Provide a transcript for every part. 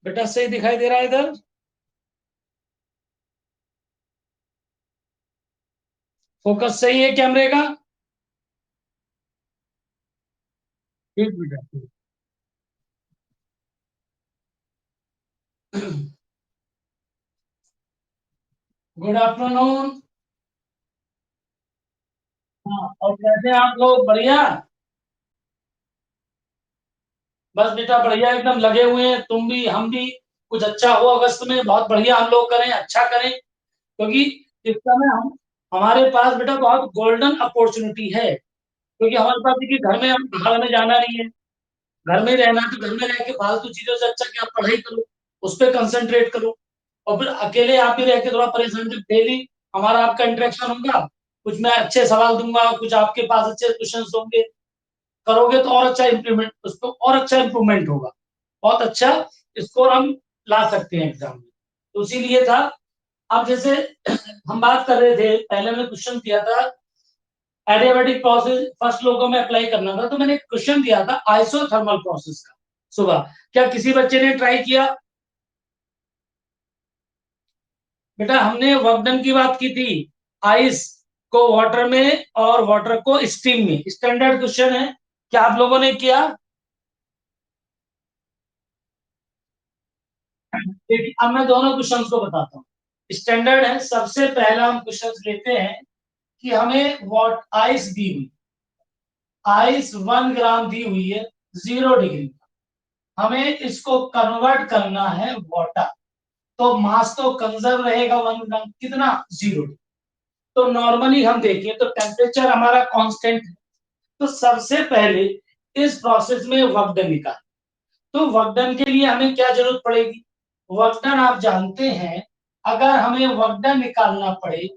बेटा सही दिखाई दे रहा है इधर? फोकस सही है कैमरे का? ठीक बेटा ठीक। Good afternoon. हाँ, और कैसे हैं आप लोग? बढ़िया। बस बेटा बढ़िया, एकदम लगे हुए हैं, तुम भी हम भी। कुछ अच्छा हो अगस्त में, बहुत बढ़िया हम लोग करें, अच्छा करें, क्योंकि इस समय हम हमारे पास बेटा बहुत गोल्डन अपॉर्चुनिटी है। क्योंकि हमारे पास देखिए, घर में हम बाहर हमें जाना नहीं है, घर में रहना है, तो घर में रह के फालतू चीजों से अच्छा कि आप पढ़ाई करो, उस पर कंसंट्रेट करो। और फिर अकेले आप भी रह के थोड़ा परेशान, जब डेली हमारा आपका इंटरेक्शन होगा, कुछ मैं अच्छे सवाल दूंगा, कुछ आपके पास अच्छे क्वेश्चन होंगे, करोगे तो और अच्छा इम्प्लीमेंट, उस पर और अच्छा इम्प्रूवमेंट होगा, बहुत अच्छा स्कोर हम ला सकते हैं एग्जाम में। तो इसीलिए था। अब जैसे हम बात कर रहे थे, पहले मैंने क्वेश्चन दिया था, एडियाबैटिक प्रोसेस फर्स्ट लोगों में अप्लाई करना था, तो मैंने क्वेश्चन दिया था आइसोथर्मल प्रोसेस का सुबह। क्या किसी बच्चे ने ट्राई किया? बेटा हमने वर्क डन की बात की थी, आइस को वाटर में और वाटर को स्टीम में, स्टैंडर्ड क्वेश्चन है, क्या आप लोगों ने किया? देखिए अब मैं दोनों क्वेश्चंस को बताता हूँ। स्टैंडर्ड है, सबसे पहला हम क्वेश्चंस लेते हैं कि हमें वॉट आइस दी हुई, आइस 1 ग्राम दी हुई है 0 डिग्री, हमें इसको कन्वर्ट करना है वाटर। तो मास तो कंजर्व रहेगा 1 ग्राम, कितना? 0 डिग्री। तो नॉर्मली हम देखें तो टेम्परेचर हमारा कांस्टेंट है। तो सबसे पहले इस प्रोसेस में वर्क डन निकाल। तो वर्क डन के लिए हमें क्या जरूरत पड़ेगी? वर्क डन आप जानते हैं, अगर हमें वर्क डन निकालना पड़े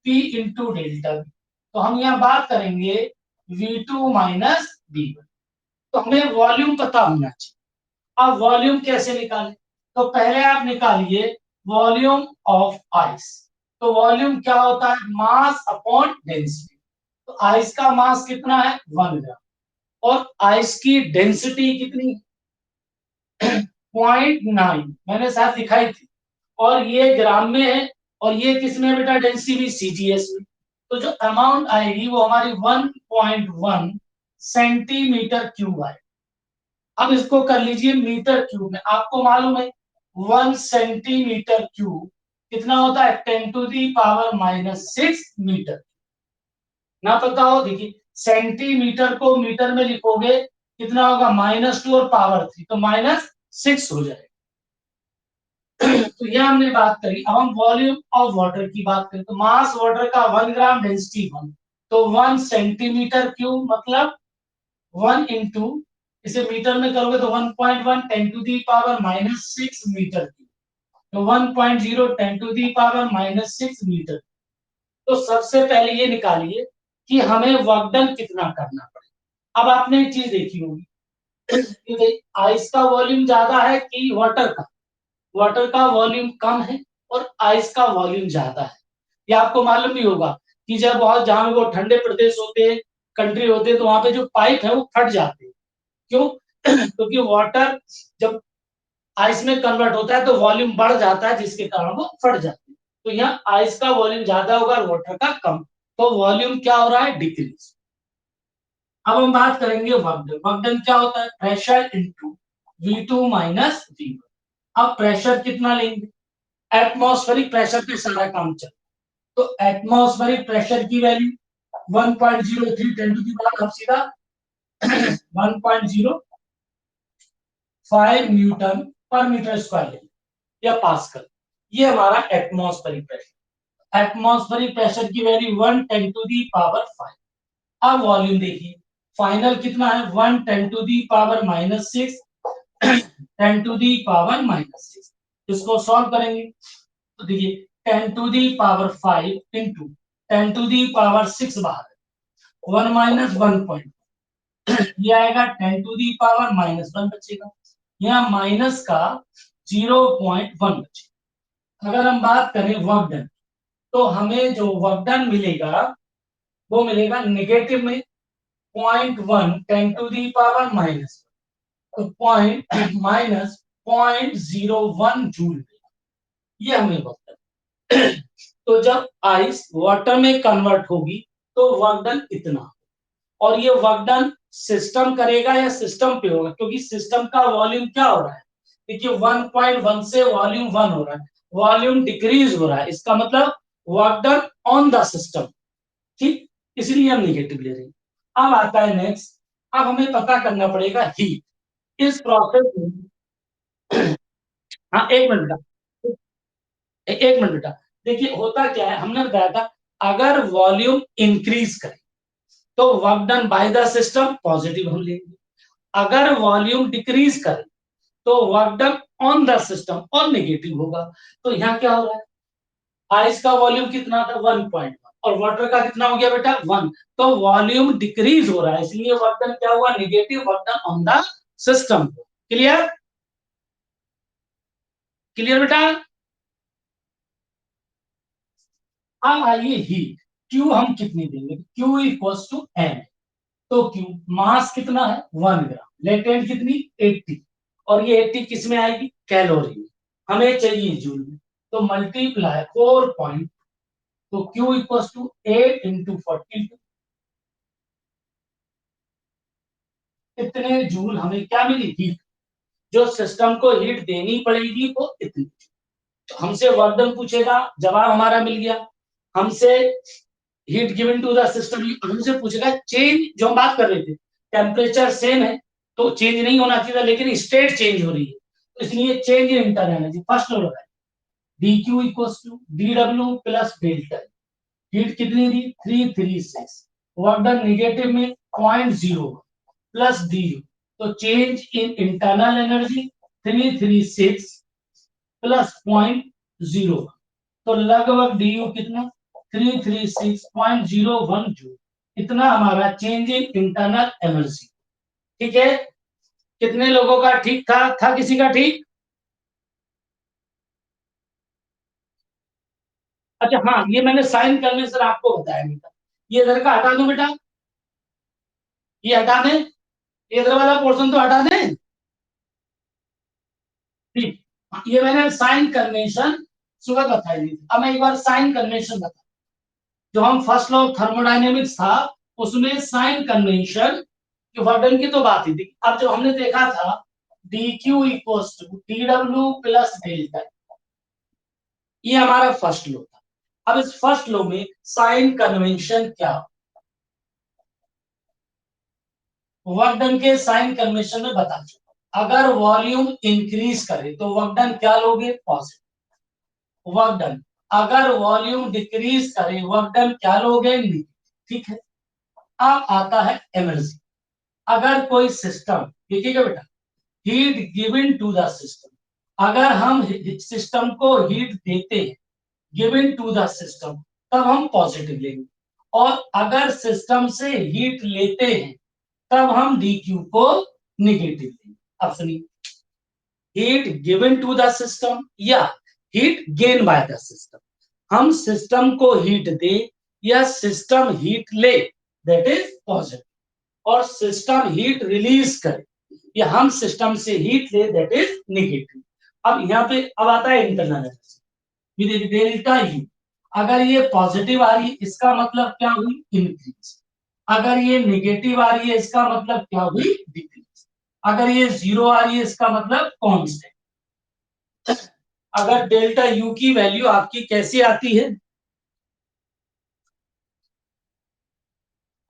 P इंटू डेल्टा V, तो हम यहाँ बात करेंगे V2 माइनस V1। तो हमें वॉल्यूम पता होना चाहिए। अब वॉल्यूम कैसे निकालें? तो पहले आप निकालिए वॉल्यूम ऑफ आइस। तो वॉल्यूम क्या होता है? Mass upon density. तो आइस का मास कितना है? 1 ग्राम। और आइस की डेंसिटी कितनी? 0.9, मैंने साथ दिखाई थी। और ये ग्राम में है, और ये किसमें बेटा? डेंसिटी सीजीएस में। तो जो अमाउंट आएगी वो हमारी 1.1 सेंटीमीटर क्यूब आएगी। अब इसको कर लीजिए मीटर क्यूब में, आपको मालूम है 1 सेंटीमीटर क्यूब कितना होता है? 10⁻⁻⁶ मीटर। ना पता हो, देखिए सेंटीमीटर को मीटर में लिखोगे कितना होगा? -2 और पावर 3, तो -6 हो जाएगा। तो यह हमने बात करी। अब हम वॉल्यूम ऑफ वाटर की बात करें, तो मास वाटर का 1 ग्राम, डेंसिटी 1, तो 1 सेंटीमीटर क्यूब मतलब 1 इंटू, इसे मीटर में करोगे तो 1.1 10⁻⁻⁶ मीटर क्यूब, तो 1.0 10⁻⁻�6 मीटर। तो सबसे पहले ये निकालिए कि हमें वर्क डन कितना करना पड़ेगा। अब आपने एक चीज देखी होगी कि आइस का वॉल्यूम ज्यादा है कि वाटर का? वाटर का वॉल्यूम कम है और आइस का वॉल्यूम ज्यादा है। ये आपको मालूम भी होगा कि जब बहुत जहां वो ठंडे प्रदेश होते हैं, कंट्री होते हैं, तो वहां पे जो पाइप है वो फट जाते हैं। क्यों? क्योंकि वाटर जब आइस में कन्वर्ट होता है तो वॉल्यूम बढ़ जाता है, जिसके कारण वो फट जाते हैं। तो यहाँ आइस का वॉल्यूम ज्यादा होगा और वाटर का कम, तो वॉल्यूम क्या हो रहा है? डिक्रीज। अब हम बात करेंगे वर्क डन। वर्क डन क्या होता है? Pressure into V2 minus V1। अब प्रेशर कितना लेंगे? एटमॉस्फेरिक प्रेशर पे सारा काम चल, तो एटमॉस्फेरिक प्रेशर की वैल्यू 1.03 10 टू दी पावर, अब सीधा 1.05 न्यूटन पर मीटर स्क्वायर या पास्कल। ये हमारा एटमॉस्फेरिक प्रेशर। एटमॉस्फेरिक प्रेशर की वैल्यू 1 10⁵ अब वॉल्यूम देखिए, फाइनल कितना है? 1 10⁻⁻⁶ 10⁻⁻�6। इसको सॉल्व करेंगे तो देखिए 10⁵ इंटू 10⁻⁶ बाहर, 1 - 1 ये आएगा 10⁻⁻⁻1 बचेगा, यहाँ माइनस का 0.1 बचेगा। अगर हम बात करें वर्क डन, तो हमें जो वर्क डन मिलेगा वो मिलेगा नेगेटिव में 0.1 10⁻⁻⁻, तो पॉइंट 0.01 जूल, ये हमें वर्क डन। तो जब आइस वाटर में कन्वर्ट होगी तो वर्क डन इतना, और ये वर्क डन सिस्टम करेगा या सिस्टम पे होगा, क्योंकि सिस्टम का वॉल्यूम क्या हो रहा है, देखिए 1.1 से वॉल्यूम 1 हो रहा है, वॉल्यूम डिक्रीज हो रहा है, इसका मतलब work done on the system, ठीक, इसलिए हम निगेटिव ले रहे हैं। अब आता है नेक्स्ट, अब हमें पता करना पड़ेगा हीट इस प्रोसेस में। हाँ एक मिनट बेटा, एक मिनट बेटा, देखिए होता क्या है, हमने बताया था अगर वॉल्यूम इंक्रीज करे तो work done by the system positive हम लेंगे, अगर वॉल्यूम डिक्रीज करे तो work done on the system और नेगेटिव होगा। तो यहाँ क्या हो रहा है, आइस का वॉल्यूम कितना था 1.1 और वाटर का कितना हो गया बेटा 1, तो वॉल्यूम डिक्रीज हो रहा है, इसलिए वर्क डन क्या हुआ negative, work done on the system. Clear, clear बेटा। अब आइए हीट, क्यू हम कितनी देंगे, क्यू इक्वल्स टू एम, तो क्यू मास कितना है 1 ग्राम, लेटेंट कितनी 80, और ये 80 किस में आएगी कैलोरी में, हमें चाहिए जूल में, तो मल्टीप्लाई 4 पॉइंट, तो क्यू इक्वल्स टू 8 इंटू 42, इतने जूल हमें क्या मिली हीट, जो सिस्टम को हीट देनी पड़ेगी वो इतनी। तो हमसे वर्क पूछेगा, जवाब हमारा मिल गया, हमसे heat given to the system, हमसे पूछेगा चेंज, जो हम बात कर रहे थे टेम्परेचर सेम है तो चेंज नहीं होना चाहिए, लेकिन स्टेट चेंज हो रही है, तो इसलिए change in inter energy first law लगाए, D Q equals to D W plus delta, heat कितनी दी 336, वर्क डन निगेटिव में 0.0 प्लस डी यू, तो change in internal energy 336 plus 0.0, तो लगभग डी यू कितना 336.01 जूल, इतना हमारा चेंज इन इंटरनल एनर्जी। ठीक है, कितने लोगों का ठीक था किसी का ठीक। अच्छा हाँ, ये मैंने साइन करने से आपको बताया नहीं था, ये इधर का हटा दो बेटा, ये हटा दें, इधर वाला पोर्शन तो हटा दें, ठीक, ये मैंने साइन कन्वेंशन सुबह बताई थी, अब मैं एक बार साइन कन्वेंशन बता, जो हम फर्स्ट लॉ ऑफ थर्मोडायनेमिक्स था उसमें साइन कन्वेंशन की वर्डन की तो बात ही थी, अब जो हमने देखा था D Q equals to D W plus delta, ये हमारा फर्स्ट लॉ था। अब इस फर्स्ट लॉ में साइन कन्वेंशन क्या, वर्क डन के साइन कन्वेंशन में बता चुका, अगर वॉल्यूम इंक्रीज करे तो वर्क डन क्या लोगे पॉजिटिव, वर्क डन अगर वॉल्यूम डिक्रीज करे वर्क डन क्या लोगे नेगेटिव, ठीक है। अब आता है एनर्जी, अगर कोई सिस्टम, देखिएगा बेटा, heat given to the system, अगर हम सिस्टम को हीट देते हैं गिवन टू द सिस्टम तब हम पॉजिटिव लेंगे, और अगर सिस्टम से हीट लेते हैं तब हम डी क्यू को निगेटिव लेंगे। अब सुनिए, heat given to the system या heat gain by the system, हम सिस्टम को हीट दे या सिस्टम हीट ले दैट इज पॉजिटिव, और सिस्टम हीट रिलीज करे या हम सिस्टम से हीट ले दैट इज निगेटिव। अब यहाँ पे अब आता है इंटरनल एनर्जी, डेल्टा यू, अगर ये पॉजिटिव आ रही है इसका मतलब क्या हुई इंक्रीज, अगर ये नेगेटिव आ रही है इसका मतलब क्या हुई डिक्रीज, अगर ये जीरो आ रही है इसका मतलब कांस्टेंट। अगर डेल्टा यू की वैल्यू आपकी कैसी आती है,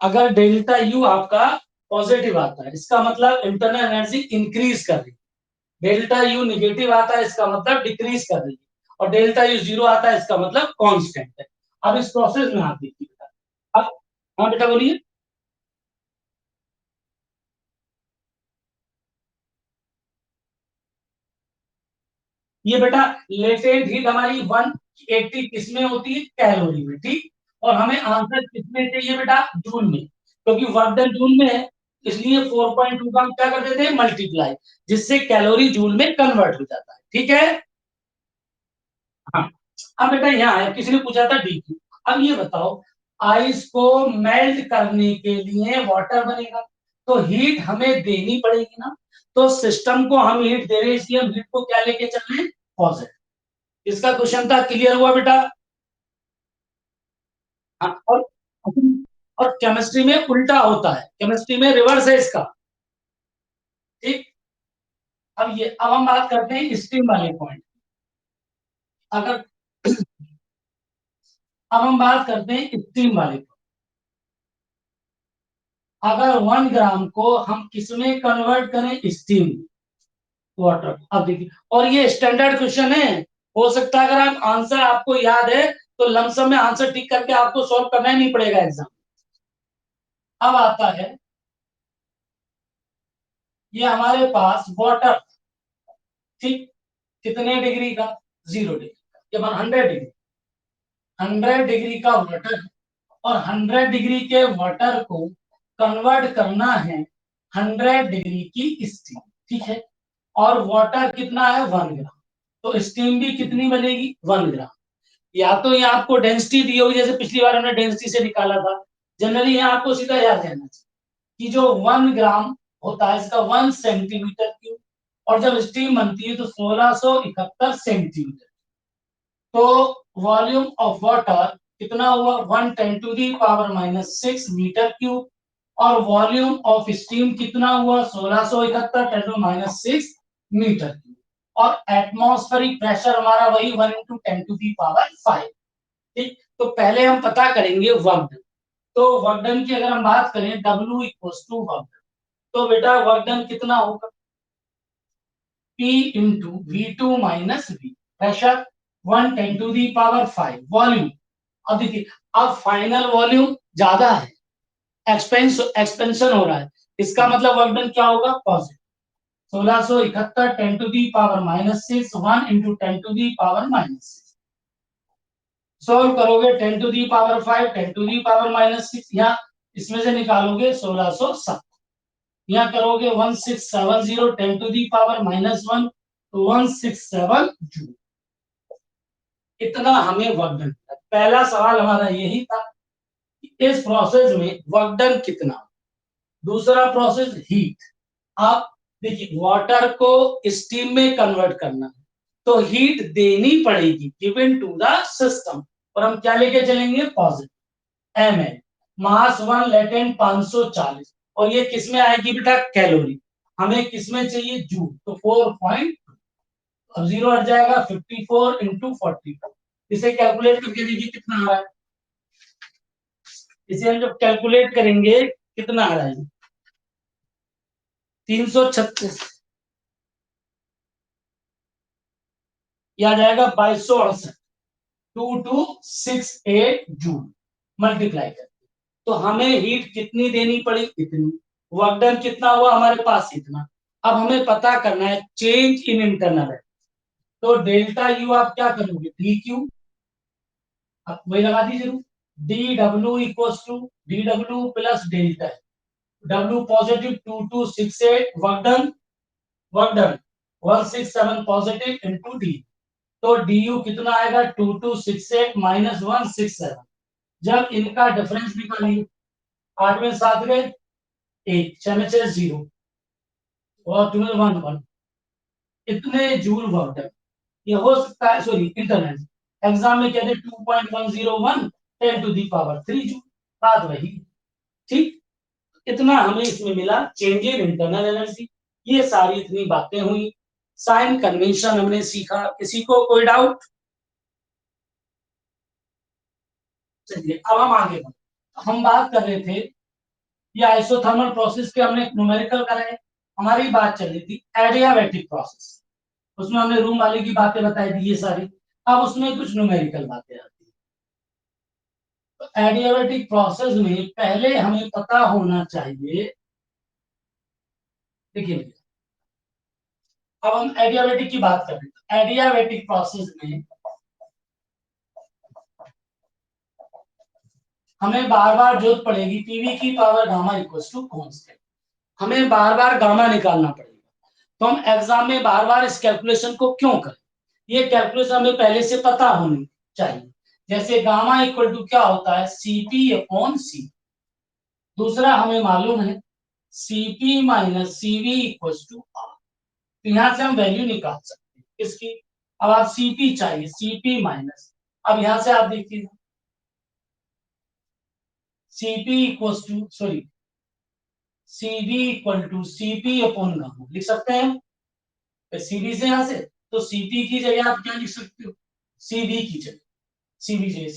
अगर डेल्टा यू आपका पॉजिटिव आता है इसका मतलब इंटरनल एनर्जी इंक्रीज कर रही है, डेल्टा यू निगेटिव आता है इसका मतलब डिक्रीज कर रही है, और डेल्टा यू जीरो आता है इसका मतलब कांस्टेंट है। अब इस प्रोसेस में आप देखिए बेटा, अब हाँ बेटा बोलिए। ये बेटा लेटेंट हीट हमारी 180 किसमें होती है कैलोरी में, ठीक, और हमें आंसर किसमें चाहिए बेटा जूल में, क्योंकि वर्क डन जूल में है, इसलिए 4.2 का हम क्या कर देते हैं मल्टीप्लाई, जिससे कैलोरी जूल में कन्वर्ट हो जाता है, ठीक है। हाँ, अब बेटा यहाँ है, किसी ने पूछा था डीक्यू, अब ये बताओ आइस को मेल्ट करने के लिए वाटर बनेगा, तो हीट हमें देनी पड़ेगी ना, तो सिस्टम को हम हीट दे रहे हैं, इसलिए हम हीट को क्या लेके चल रहे हैं, पॉजिटिव। इसका क्वेश्चन था, क्लियर हुआ बेटा? हाँ, और केमिस्ट्री में उल्टा होता है, केमिस्ट्री में रिवर्स है इसका। ठीक, अब हम बात करते हैं स्ट्रीम वाले पॉइंट। अगर अब हम बात करते हैं स्ट्रीम वाले पॉइंट। अगर 1 ग्राम को हम किसमें कन्वर्ट करें, स्टीम वाटर। अब देखिए, और ये स्टैंडर्ड क्वेश्चन है, हो सकता है अगर आप आंसर आपको याद है तो लमसम में आंसर टिक करके आपको सॉल्व करना ही नहीं पड़ेगा एग्जाम। अब आता है, ये हमारे पास वाटर, ठीक, कितने डिग्री का, 0 डिग्री का, जब 100 डिग्री, 100 डिग्री का वाटर, और 100 डिग्री के वाटर को कन्वर्ट करना है 100 डिग्री की स्टीम, ठीक है। और वाटर कितना है, 1 ग्राम, तो स्टीम भी कितनी बनेगी, 1 ग्राम। या तो यहाँ आपको डेंसिटी दी होगी, जैसे पिछली बार हमने डेंसिटी से निकाला था। जनरली यहाँ आपको सीधा याद रहना चाहिए कि जो 1 ग्राम होता है इसका 1 सेंटीमीटर क्यूब, और जब स्टीम बनती है तो 1671 सेंटीमीटर। तो वॉल्यूम ऑफ वाटर कितना हुआ, 1 × 10⁻⁻6 मीटर क्यूब, और वॉल्यूम ऑफ स्टीम कितना हुआ, 1671 × 10⁻⁶ मीटर क्यूब। और एटमॉस्फेरिक प्रेशर हमारा वही 1 × 10⁵ ठीक। तो पहले हम पता करेंगे वर्क डन। तो वर्क डन की अगर हम बात करें, W equals to work done, तो बेटा वर्क डन कितना होगा, P into V2 minus V, pressure 1 × 10⁵ volume. अब देखिए, अब फाइनल वॉल्यूम ज्यादा है, एक्सपेंशन हो रहा है, इसका मतलब वर्क डन क्या होगा, पॉजिटिव। 1671 10⁻⁻6 1 × 10⁻⁻6। सॉल्व करोगे 10⁵ 10⁻⁻6, या इसमें से निकालोगे 1607, यहाँ करोगे 1670 10⁻⁻1 तो 167 जूल। इतना हमें वर्क डन। पहला सवाल हमारा यही था कि इस प्रोसेस में वर्क डन कितना। दूसरा प्रोसेस हीट। आप देखिए, वाटर को स्टीम में कन्वर्ट करना है तो हीट देनी पड़ेगी गिवन टू द सिस्टम, और हम क्या लेके चलेंगे, पॉजिटिव। ml, मास 1 लेटेंट 540, और ये किसमें आएगी बेटा, कैलोरी। हमें किसमें चाहिए, जूल, तो 4. अब 0 हट जाएगा, 54 × 44। इसे कैलकुलेट करके देखिए कितना आ रहा है। इसे हम जब कैलकुलेट करेंगे कितना आ रहा है, 336, यह आ जाएगा 2268, 2268 जूल मल्टीप्लाई कर। तो हमें हीट कितनी देनी पड़ी, इतनी। वर्क डन कितना हुआ हमारे पास, इतना। अब हमें पता करना है चेंज इन इंटरनल है, तो डेल्टा यू आप क्या करोगे, डी क्यू, अब वही लगा दीजिए, D W equals to D W plus delta, W positive 2268, work done 167 positive into D, तो डी यू कितना आएगा, 2268 माइनस 167। जब इनका डिफरेंस निकालिए, 8 में 7 गए, 1 6 में 6 0, और 2 में 1 1, इतने जूल वर्क डन। ये हो सकता है, सॉरी इंटरनल, एग्जाम में कहते 2.101 10⁻³ जूल, बात वही, ठीक। इतना हमें इसमें मिला चेंज इन इंटरनल एनर्जी। ये सारी इतनी बातें हुई, साइन कन्वेंशन हमने सीखा। किसी को कोई डाउट? चलिए अब हम आगे बढ़े। हम बात कर रहे थे, ये आइसोथर्मल प्रोसेस के हमने न्यूमेरिकल कराए। हमारी बात चल रही थी एडियाबैटिक प्रोसेस, उसमें हमने रूम वाले की बातें बताई थी ये सारी। अब उसमें कुछ न्यूमेरिकल बातें आती है। तो एडियाबैटिक प्रोसेस में पहले हमें पता होना चाहिए, देखिए अब हम एडियाबैटिक की बात कर रहे हैं। एडियाबैटिक प्रोसेस में हमें बार बार जरूरत पड़ेगी पीवी की power gamma equals to constant. हमें बार बार गामा निकालना पड़ेगा, तो हम एग्जाम में बार बार इस कैलकुलेशन को क्यों करें, ये कैलकुलेशन हमें पहले से पता होनी चाहिए। जैसे गामा इक्वल टू क्या होता है, सीपी अपॉन सी। दूसरा हमें मालूम है Cp minus Cv equal to R। तो यहां से हम वैल्यू निकाल सकते हैं किसकी। अब आप Cp चाहिए, Cp माइनस, अब यहां से आप देखिए Cp equal to sorry Cv equal to Cp upon gamma लिख सकते हैं हम। Cv से यहां से तो Cp की जगह आप क्या लिख सकते हो, Cv की जगह, Cv जगह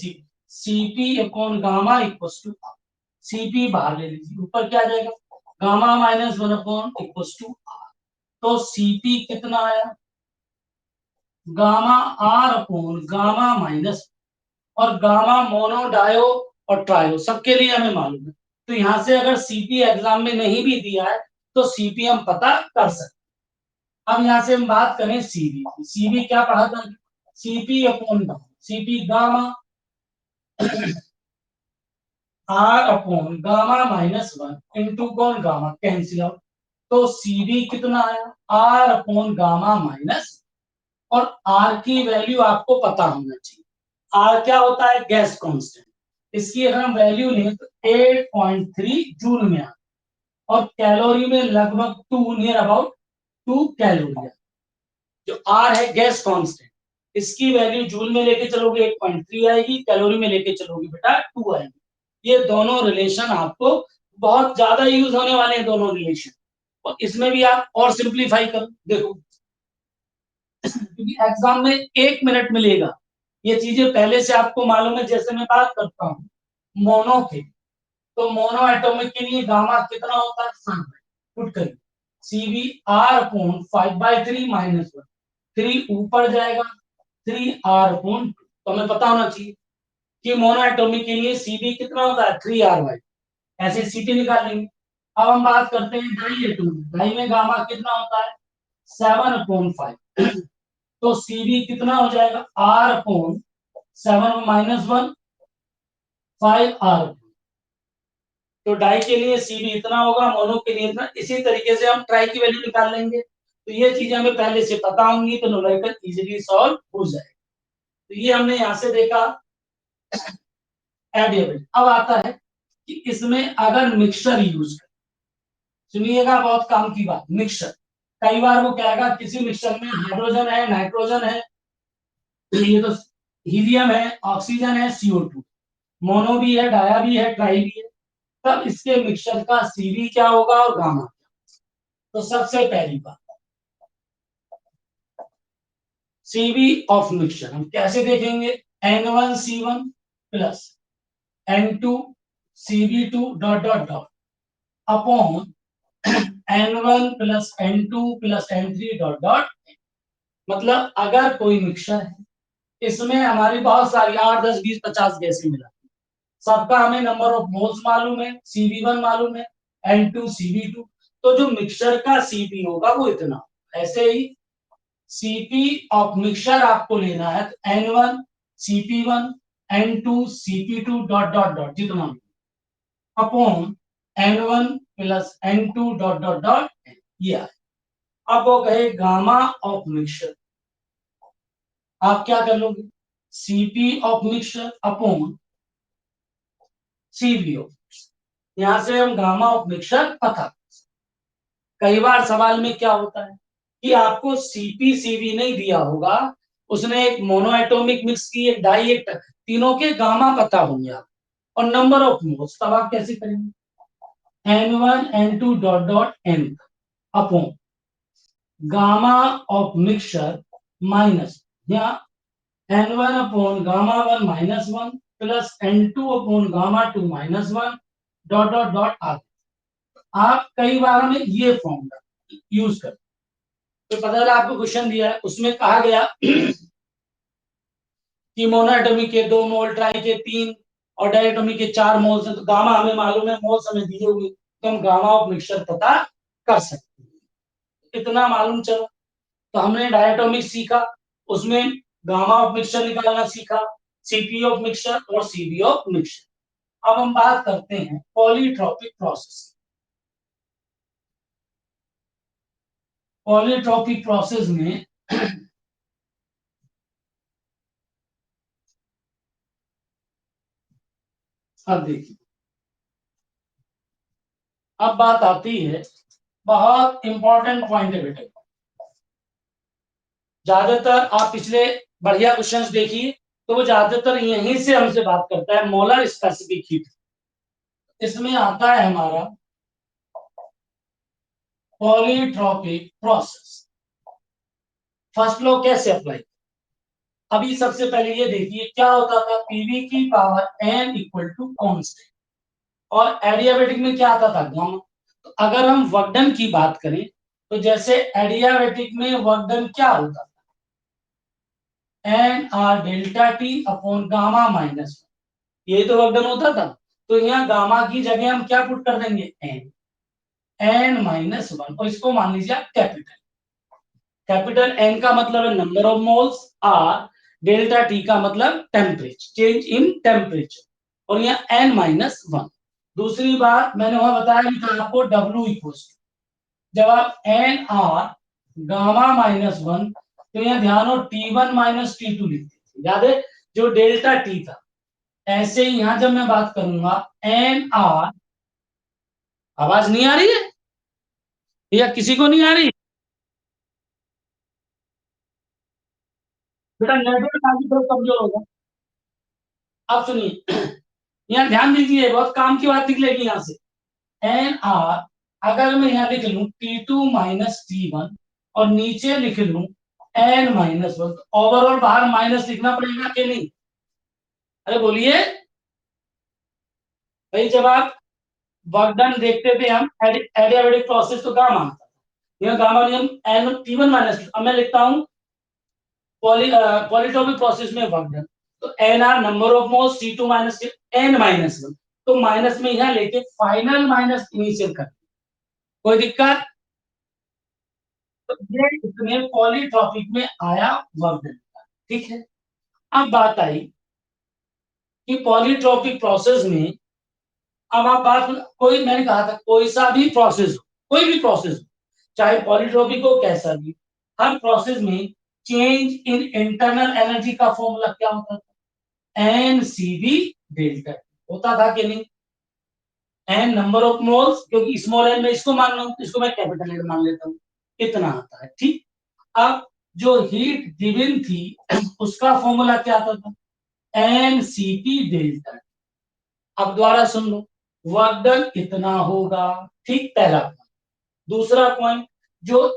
Cp upon gamma equal to R। Cp बाहर ले लीजिए, ऊपर क्या आ जाएगा, gamma minus one upon equal to R। तो Cp कितना आया, gamma R upon gamma minus, और गामा मोनो डायो और ट्रायो सबके लिए हमें मालूम है। तो यहां से अगर सीपी एग्जाम में नहीं भी दिया है तो सीपी हम पता कर सकते हैं। अब यहां से हम बात करें सीबी, सीबी क्या पढ़ा था, CP upon gamma, CP gamma R upon gamma minus one into कौन गामा कैंसिल आउट। तो सीबी कितना आया, आर अपॉन गामा माइनस, और आर की वैल्यू आपको पता होना चाहिए। आर क्या होता है, गैस कांस्टेंट। इसकी अगर हम वैल्यू लें तो 8.3 जूल में आ, और कैलोरी में लगभग 2 नियर अबाउट 2 कैलोरी। जो आर है गैस कांस्टेंट, इसकी वैल्यू जूल में लेके चलोगे 8.3 आएगी, कैलोरी में लेके चलोगे बेटा 2 आएगी। ये दोनों रिलेशन आपको बहुत ज्यादा यूज होने वाले हैं दोनों रिलेशन, और इसमें भी आप और सिंप्लीफाई करो देखो, क्योंकि एग्जाम में 1 मिनट मिलेगा। ये चीजें पहले से आपको मालूम है, जैसे मैं बात करता हूँ मोनो के, तो मोनो एटॉमिक के लिए गामा कितना होता है 5, पुट करिए CV R upon 5/3 minus one, 3 ऊपर जाएगा 3r/2। तो हमें पता होना चाहिए कि मोनो एटॉमिक के लिए सीबी कितना होता है 3r/, ऐसे सीपी निकाल लेंगे। अब हम बात करते हैं डाई एटॉमिक, डाई में गामा कितना होता है 7/5। तो सीबी कितना हो जाएगा r/7 - 1 5r। तो डाई के लिए सीबी इतना होगा, मोनो के लिए इतना। इसी तरीके से हम ट्राई की वैल्यू निकाल लेंगे। तो ये चीजें हमें पहले से पता होंगी तो न्यूमेरिकल इजीली सॉल्व हो जाएगा। तो ये हमने यहां से देखा एडिएबल। अब आता है कि इसमें अगर मिक्सचर यूज करें, सुनिएगा बहुत काम की बात, मिक्सचर। कई बार वो कहेगा किसी मिक्सचर में हाइड्रोजन है, नाइट्रोजन है, ये तो हीलियम है, ऑक्सीजन है, CO2, मोनो भी है, डाया भी है, ट्राई भी है। तब इसके मिक्सचर का सीवी क्या होगा और गामा। तो सबसे पहली बात सीवी ऑफ मिक्सचर हम कैसे देखेंगे, N1C1 plus N2Cv2 dot dot dot upon N1 plus N2 plus N3 dot dot. मतलब अगर कोई मिक्सचर है, इसमें हमारी बहुत सारी 8 10 20 50 गैसें मिला, सबका हमें नंबर ऑफ मोल्स मालूम है, Cv1 मालूम है, N2Cv2, तो जो मिक्सचर का Cp होगा वो इतना। ऐसे ही Cp ऑफ मिक्सचर आपको लेना है तो N1 Cp1 N2 Cp2 dot dot dot जितना upon N1 plus N2 dot dot dot ये आए। अब वो कहे गामा ऑफ मिक्सचर, आप क्या कर लोगे, Cp of mixture upon Cv of, यहां से हम गामा ऑफ मिक्सचर पता। कई बार सवाल में क्या होता है कि आपको सीपी सीवी नहीं दिया होगा, उसने एक मोनोएटॉमिक मिक्स की, एक डाई, एक तीनों के गामा पता होंगे आप, और नंबर ऑफ मोल्स, तब आप कैसे करेंगे, N1 N2 dot dot N upon gamma of mixture minus, या N1 upon gamma 1 minus 1 plus N2 upon gamma 2 minus 1 dot dot dot आगे। आप कई बार हमें ये फॉर्मूला यूज कर, तो पता चला आपको क्वेश्चन दिया है उसमें कहा गया कि मोनोएटॉमिक के 2 मोल, ट्राई के 3 और डायटोमिक के 4 मोल्स हैं। तो गामा हमें मालूम है, मोल्स हमें दिए हुए, तो हम गामा ऑफ मिक्सचर पता कर सकते हैं। इतना मालूम चला। तो हमने डायटोमिक सीखा, उसमें गामा ऑफ मिक्सचर निकालना सीखा, सीपी ऑफ मिक्सचर और सीबी ऑफ मिक्सचर। अब हम बात करते हैं पॉलीट्रॉपिक प्रोसेस। पॉलीट्रॉपिक प्रोसेस में अब देखिए, अब बात आती है, बहुत इंपॉर्टेंट पॉइंट है बेटे, ज्यादातर आप पिछले बढ़िया क्वेश्चंस देखिए तो वो ज्यादातर यहीं से हमसे बात करता है, मोलर स्पेसिफिक हीट। इसमें आता है हमारा पॉलीट्रॉपिक प्रोसेस। फर्स्ट लॉ कैसे अप्लाई, अभी सबसे पहले ये देखिए क्या होता था, पीवी की power N equal to constant, और एडियाबेटिक में क्या आता था, गामा। तो अगर हम वर्क डन की बात करें तो जैसे एडियाबेटिक में वर्क डन क्या होता था, N R delta T upon gamma minus, ये तो वर्क डन होता था। तो यहाँ गामा की जगह हम क्या पुट कर देंगे, एन, एन माइनस वन, और इसको मान लीजिए आप कैपिटल, कैपिटल एन का मतलब है number of moles, are delta T का मतलब टेम्परेचर, चेंज इन टेम्परेचर, और यहाँ एन माइनस वन। दूसरी बात मैंने वहां बताया भी था आपको, डब्ल्यू इक्वल्स, जब आप N R gamma minus one, तो यहाँ ध्यान हो T one minus T two लिखते थे, याद है, जो डेल्टा टी था। ऐसे ही यहां जब मैं बात करूंगा एन आर, आवाज नहीं आ रही है या किसी को नहीं आ रही, बेटा नेटवर्क आगे तरफ कमजोर होगा। अब सुनिए, यहाँ ध्यान दीजिए, बहुत काम की बात निकलेगी यहाँ से। एन आर, अगर मैं यहाँ लिख लूं T two minus T one, और नीचे लिख लूं एन माइनस वन, तो ओवरऑल बाहर माइनस लिखना पड़ेगा कि नहीं, अरे बोलिए भाई। जब आप वर्क डन देखते थे हम एडियाबेटिक प्रोसेस, तो गामा आता था, यहाँ गामा नियम एन टी वन माइनस, अब मैं लिखता हूँ पॉलीटॉपिक प्रोसेस में वर्क डन, तो N R number of moles, T two minus N minus one, तो माइनस में यहाँ लेके फाइनल माइनस इनिशियल कर, कोई दिक्कत। तो ये इसमें पॉलीट्रॉपिक में आया वर्क डन, ठीक है। अब बात आई कि पॉलीट्रॉपिक प्रोसेस में, अब आप बात, कोई मैंने कहा था कोई सा भी प्रोसेस हो, कोई भी प्रोसेस हो, चाहे पॉलीट्रॉपिक हो कैसा भी, हर प्रोसेस में चेंज इन इंटरनल एनर्जी का फॉर्मूला क्या होता था, एन सी बी डेल्टा, होता था कि नहीं, एन नंबर ऑफ मोल्स, क्योंकि स्मॉल एन में इसको मान लो, इसको मैं कैपिटल एन मान लेता हूँ, इतना आता है, ठीक। अब जो हीट गिवन थी उसका फॉर्मूला क्या आता था, एन सी पी डेल्टा। अब दोबारा सुन लो, वर्क डन कितना होगा, ठीक, पहला पॉइंट। दूसरा पॉइंट, जो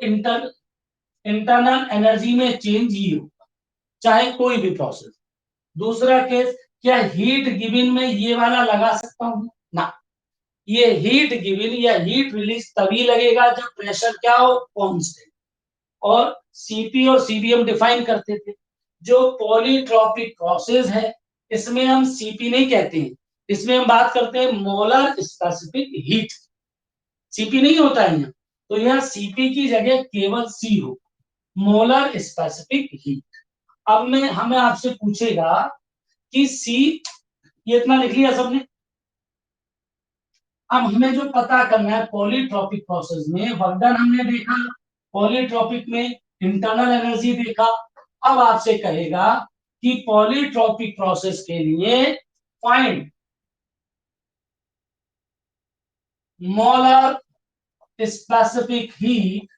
इंटरनल एनर्जी में चेंज ही होगा, चाहे कोई भी प्रोसेस। दूसरा केस, क्या हीट गिवन में ये वाला लगा सकता हूं ना, ये हीट गिवन या हीट रिलीज तभी लगेगा जब प्रेशर क्या हो, कांस्टेंट। और सीपी और सीबी हम डिफाइन करते थे। जो पॉलीट्रॉपिक प्रोसेस है इसमें हम सीपी नहीं कहते हैं, इसमें हम बात करते हैं मोलर स्पेसिफिक हीट, सीपी नहीं होता है यहाँ। तो यहाँ सीपी की जगह केवल सी हो, मोलर स्पेसिफिक हीट। अब मैं हमें आपसे पूछेगा कि सी, ये इतना लिख लिया सबने। अब हमें जो पता करना है पॉलीट्रॉपिक प्रोसेस में वर्क डन हमने देखा, पॉलीट्रॉपिक में इंटरनल एनर्जी देखा। अब आपसे कहेगा कि पॉलीट्रॉपिक प्रोसेस के लिए find molar specific heat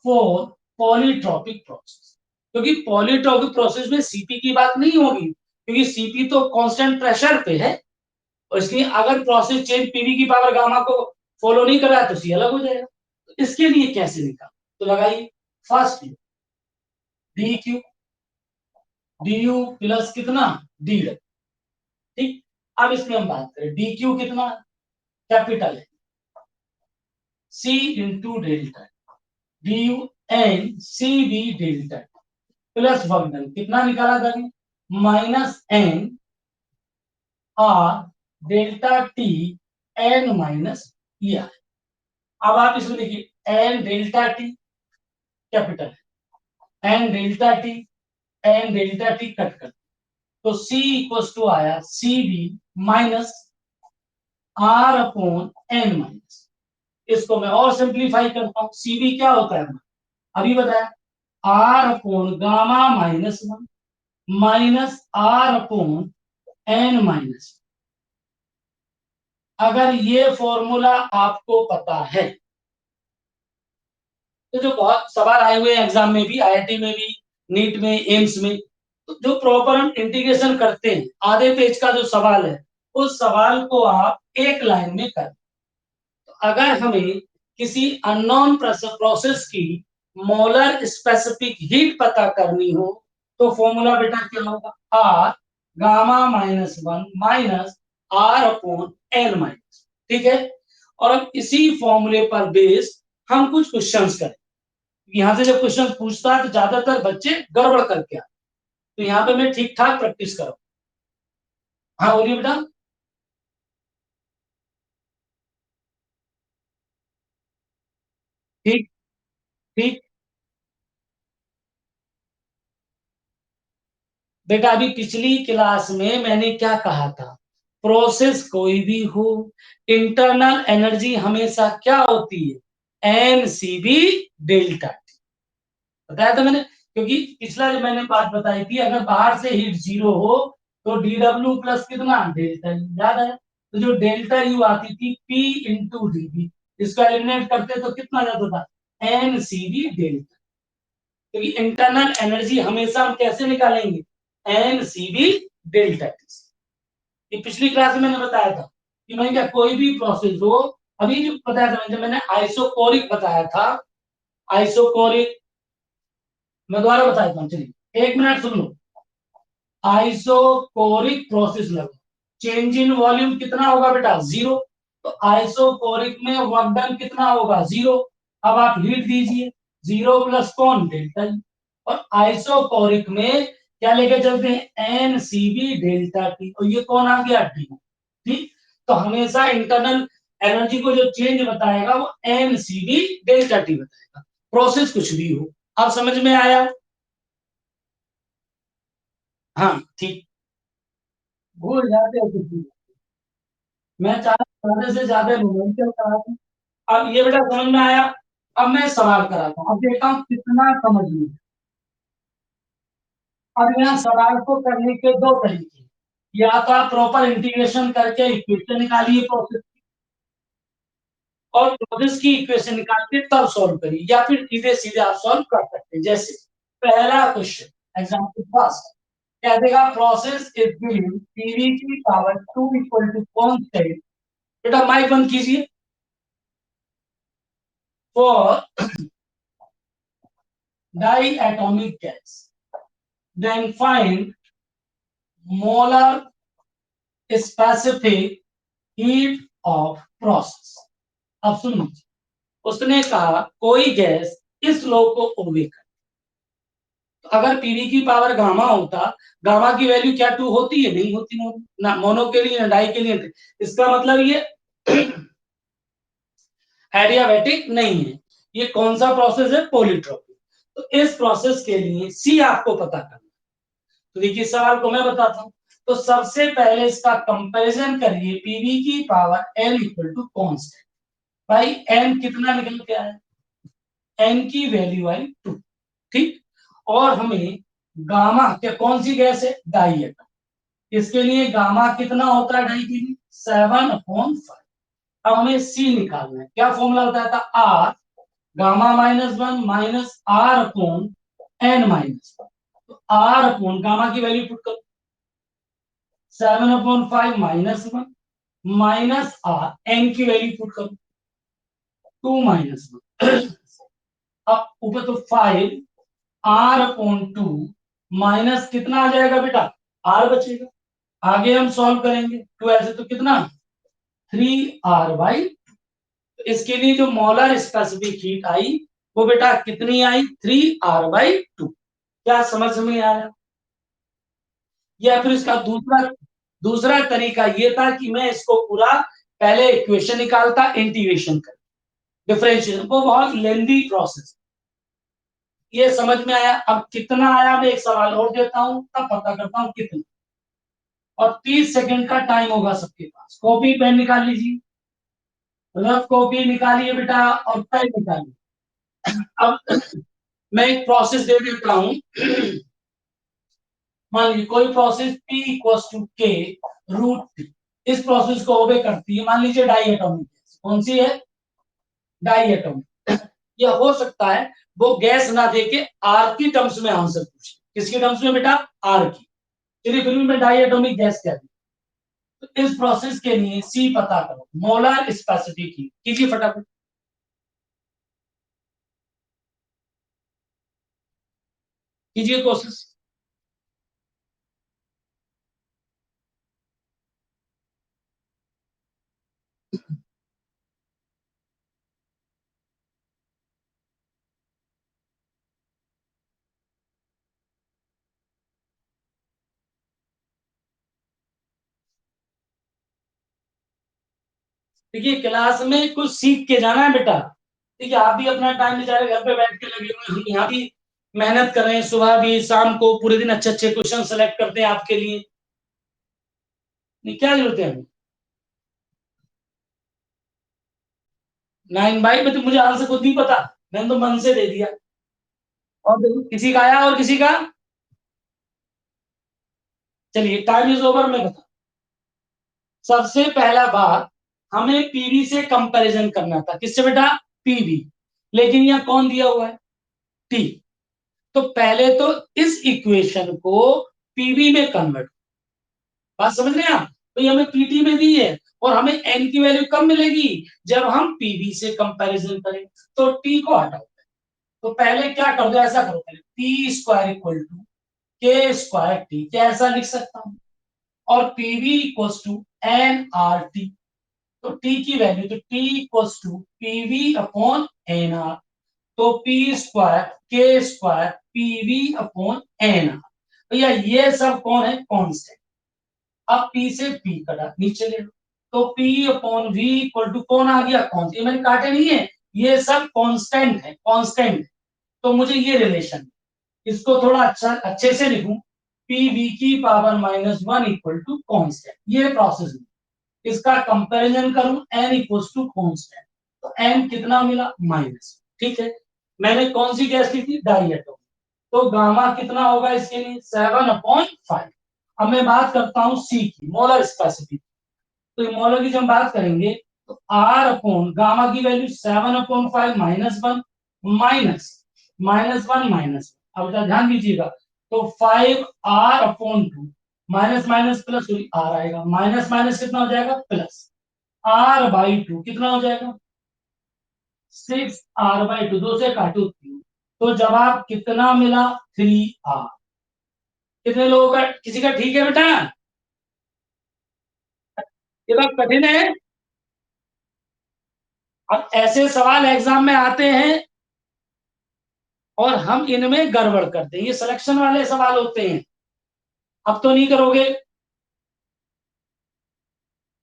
for polytropic process, क्योंकि पॉलीट्रॉपिक प्रोसेस में सीपी की बात नहीं होगी, क्योंकि सीपी तो कांस्टेंट प्रेशर पे है, और इसलिए अगर प्रोसेस चेंज पीवी की पावर गामा को फॉलो नहीं कर रहा है तो सी अलग हो जाएगा। तो इसके लिए कैसे निकाल, तो लगाइए first D Q D you plus कितना डी, ठीक। अब इसमें हम बात करें डी क्यू कितना, कैपिटल है, C into delta D U N C B delta plus work done, कितना निकाला था, minus N R delta T N minus E R. अब आप इसमें देखिए एन डेल्टा टी कैपिटल है, N delta T, N delta T cut कर, तो सी इक्वल टू आया C B minus R upon N minus. इसको मैं और सिंप्लीफाई करता हूं, सी बी क्या होता है अभी बताया, R upon gamma minus one minus R upon N minus. अगर ये फॉर्मूला आपको पता है, तो जो बहुत सवाल आए हुए हैं एग्जाम में भी, आईआईटी में भी, नीट में, एम्स में, तो जो प्रॉपर हम इंटीग्रेशन करते हैं, आधे पेज का जो सवाल है, उस सवाल को आप एक लाइन में कर। तो अगर हमें किसी अननोन प्रोसेस की मोलर स्पेसिफिक हीट पता करनी हो, तो फॉर्मूला बेटा क्या होगा? R gamma minus one minus R upon N minus. ठीक है, और अब इसी फॉर्मूले पर बेस्ड हम कुछ क्वेश्चंस करें। यहाँ से जब क्वेश्चन पूछता है तो ज्यादातर बच्चे गड़बड़ करके आते, तो यहाँ पे मैं ठीक ठाक प्रैक्टिस करूँ। हाँ बोलिए बेटा। ठीक। ठीक। बेटा अभी पिछली क्लास में मैंने क्या कहा था? प्रोसेस कोई भी हो, इंटरनल एनर्जी हमेशा क्या होती है? N C B delta T. बताया था मैंने, क्योंकि पिछला जो मैंने बात बताई थी, अगर बाहर से हीट जीरो हो तो डी डब्ल्यू प्लस कितना? Delta U. याद है? तो जो डेल्टा यू आती थी पी इंटू डी बी, इसको एलिमिनेट करते तो कितना जाता था? N C B delta. क्योंकि इंटरनल एनर्जी हमेशा हम कैसे निकालेंगे? N C B delta T. ये पिछली क्लास में मैंने बताया था कि मैं क्या कोई भी प्रोसेस हो, अभी जो बताया था, जब मैंने आइसोकोरिक बताया था, आइसोकोरिक, मैं दोबारा बताया था, चलिए एक मिनट सुन लो। आइसोकोरिक प्रोसेस लगा, चेंज इन वॉल्यूम कितना होगा बेटा? जीरो। तो आइसोकोरिक में वर्क डन कितना होगा? जीरो। अब आप हीट दीजिए, जीरो प्लस कौन? Delta E. और आइसोकोरिक में क्या लेके चलते हैं? N C B delta T, और ये कौन आ गया? टी। ठीक। तो हमेशा इंटरनल एनर्जी को जो चेंज बताएगा वो N C B delta T बताएगा, प्रोसेस कुछ भी हो। अब समझ में आया? हाँ ठीक। भूल जाते हो कुछ भी। मैं चाहता हूं ज्यादा से ज्यादा मोमेंटल कराता हूँ। अब ये बेटा समझ में आया? अब मैं सवाल कराता हूँ, अब देखता हूँ कितना समझ में। अब यहाँ सवाल को करने के दो तरीके, या तो आप प्रॉपर इंटीग्रेशन करके इक्वेशन निकालिए प्रोसेस, और प्रोसेस की इक्वेशन निकाल के तब सॉल्व करिए, या फिर सीधे सीधे आप सॉल्व कर सकते हैं। जैसे पहला क्वेश्चन एग्जाम्पल फर्स्ट क्या देगा? प्रोसेस इज गिविंग पीवी की पावर 2 इक्वल टू कांस्टेंट। बेटा माइक बंद कीजिए। For diatomic gas, then find molar specific heat of process। अब सुनो, उसने कहा कोई गैस इस लॉ को ओबे कर, तो अगर पीवी की पावर गामा होता, गामा की वैल्यू क्या 2 होती है? नहीं होती, ना मोनो के लिए ना डाई के लिए। इसका मतलब ये एडियाबैटिक नहीं है। ये कौन सा प्रोसेस है? पॉलीट्रोपिक। तो इस प्रोसेस के लिए सी आपको पता करना। तो देखिए सवाल को मैं बताता हूं। तो सबसे पहले इसका कंपैरिजन करिए, पीवी की power N equal to constant. भाई एन कितना निकल के आया? एन की वैल्यू आई 2। ठीक। और हमें गामा, क्या कौन सी गैस है? Di atom. इसके लिए गामा कितना होता है डाई के लिए? 7/5। अब हमें सी निकालना है। क्या फॉर्मूला बताया था? R gamma minus one minus R upon N minus one. तो आर अपॉन गामा की वैल्यू पुट करो, 7/5 minus one minus R, N की वैल्यू पुट करो 2 माइनस वन। अब ऊपर तो 5 आर अपॉन 2 माइनस कितना आ जाएगा बेटा? आर बचेगा। आगे हम सॉल्व करेंगे, 12 से तो कितना? 3r/। इसके लिए जो मोलर स्पेसिफिक हीट आई वो बेटा कितनी आई? 3r/2। क्या समझ में आया? या फिर इसका दूसरा दूसरा तरीका ये था कि मैं इसको पूरा पहले इक्वेशन निकालता, इंटीग्रेशन कर, डिफरेंशिएशन, वो बहुत लेंदी प्रोसेस। ये समझ में आया? अब कितना आया मैं एक सवाल और देता हूं, तब पता करता हूं कितना। और 30 सेकंड का टाइम होगा सबके पास। कॉपी पेन निकाल लीजिए, रफ कॉपी निकालिए बेटा, और पेन निकालिए। अब मैं एक प्रोसेस दे देता हूं। मान लीजिए कोई process P equal to K root T। इस प्रोसेस को ओबे करती है। मान लीजिए डाई एटॉमिक गैस, कौन सी है? Diatomic. यह हो सकता है वो गैस ना देके आर की टर्म्स में आंसर पूछे। किसकी टर्म्स में बेटा? आर की। चलिए फिर भी मैं डाई एटॉमिक गैस क्या दी। तो इस प्रोसेस के लिए सी पता करो, मोलर स्पेसिफिक हीट कीजिए फटाफट, कीजिए कोशिश। देखिए क्लास में कुछ सीख के जाना है बेटा। ठीक है, आप भी अपना टाइम बेचारे घर पे बैठ के लगे हुए हैं, हम यहाँ भी मेहनत कर रहे हैं, सुबह भी शाम को पूरे दिन अच्छे अच्छे क्वेश्चन सेलेक्ट करते हैं आपके लिए। नहीं, क्या जरूरत है अभी? 9 बाई में तो मुझे आंसर खुद नहीं पता, मैंने तो मन से दे दिया। और देखो किसी का आया और किसी का। चलिए टाइम इज ओवर, मैं बता। सबसे पहला बात, हमें पीवी से कंपैरिजन करना था। किससे बेटा? पीवी। लेकिन यहाँ कौन दिया हुआ है? टी। तो पहले तो इस इक्वेशन को पीवी में कन्वर्ट, बात समझ रहे हैं आप? तो ये हमें पीटी में दी है, और हमें एन की वैल्यू कब मिलेगी? जब हम पीवी से कंपैरिजन करें। तो टी को हटाओ। तो पहले क्या कर दो, ऐसा करो पहले, T square equal to K square T, क्या ऐसा लिख सकता हूं? और PV equal to N R T. तो टी की वैल्यू, तो T equal to PV upon N R. तो P square K square PV upon N R. भैया ये सब कौन है? कांस्टेंट। अब पी से पी कटा, नीचे ले लो। तो P upon V equal to कौन आ गया? कांस्टेंट। ये मैंने काटे नहीं है, ये सब कांस्टेंट है, कांस्टेंट। तो मुझे ये रिलेशन, इसको थोड़ा अच्छा अच्छे से लिखूं, पी वी की पावर -1 इक्वल टू कांस्टेंट। ये प्रोसेस है। इसका कंपैरिजन करूं, एन इक्वल टू कांस्टेंट। तो एन कितना मिला? माइनस। ठीक है, मैंने कौन सी गैस ली थी? Die atomic. तो गामा कितना होगा इसके लिए? 7/5। अब मैं बात करता हूं सी की, मोलर स्पेसिफिक। तो मोलर की जब हम बात करेंगे, तो आर अपॉन गामा की वैल्यू 7/5 -1, माइनस -1 माइनस। अब ध्यान दीजिएगा, तो 5R/2, minus minus plus R आएगा, माइनस माइनस कितना हो जाएगा? प्लस। R/2 कितना हो जाएगा? 6R/2, दो से काटो 3। तो जवाब कितना मिला? 3R। कितने लोगों का, किसी का ठीक है बेटा? ये बात कठिन है। अब ऐसे सवाल एग्जाम में आते हैं और हम इनमें गड़बड़ करते हैं, ये सिलेक्शन वाले सवाल होते हैं। अब तो नहीं करोगे?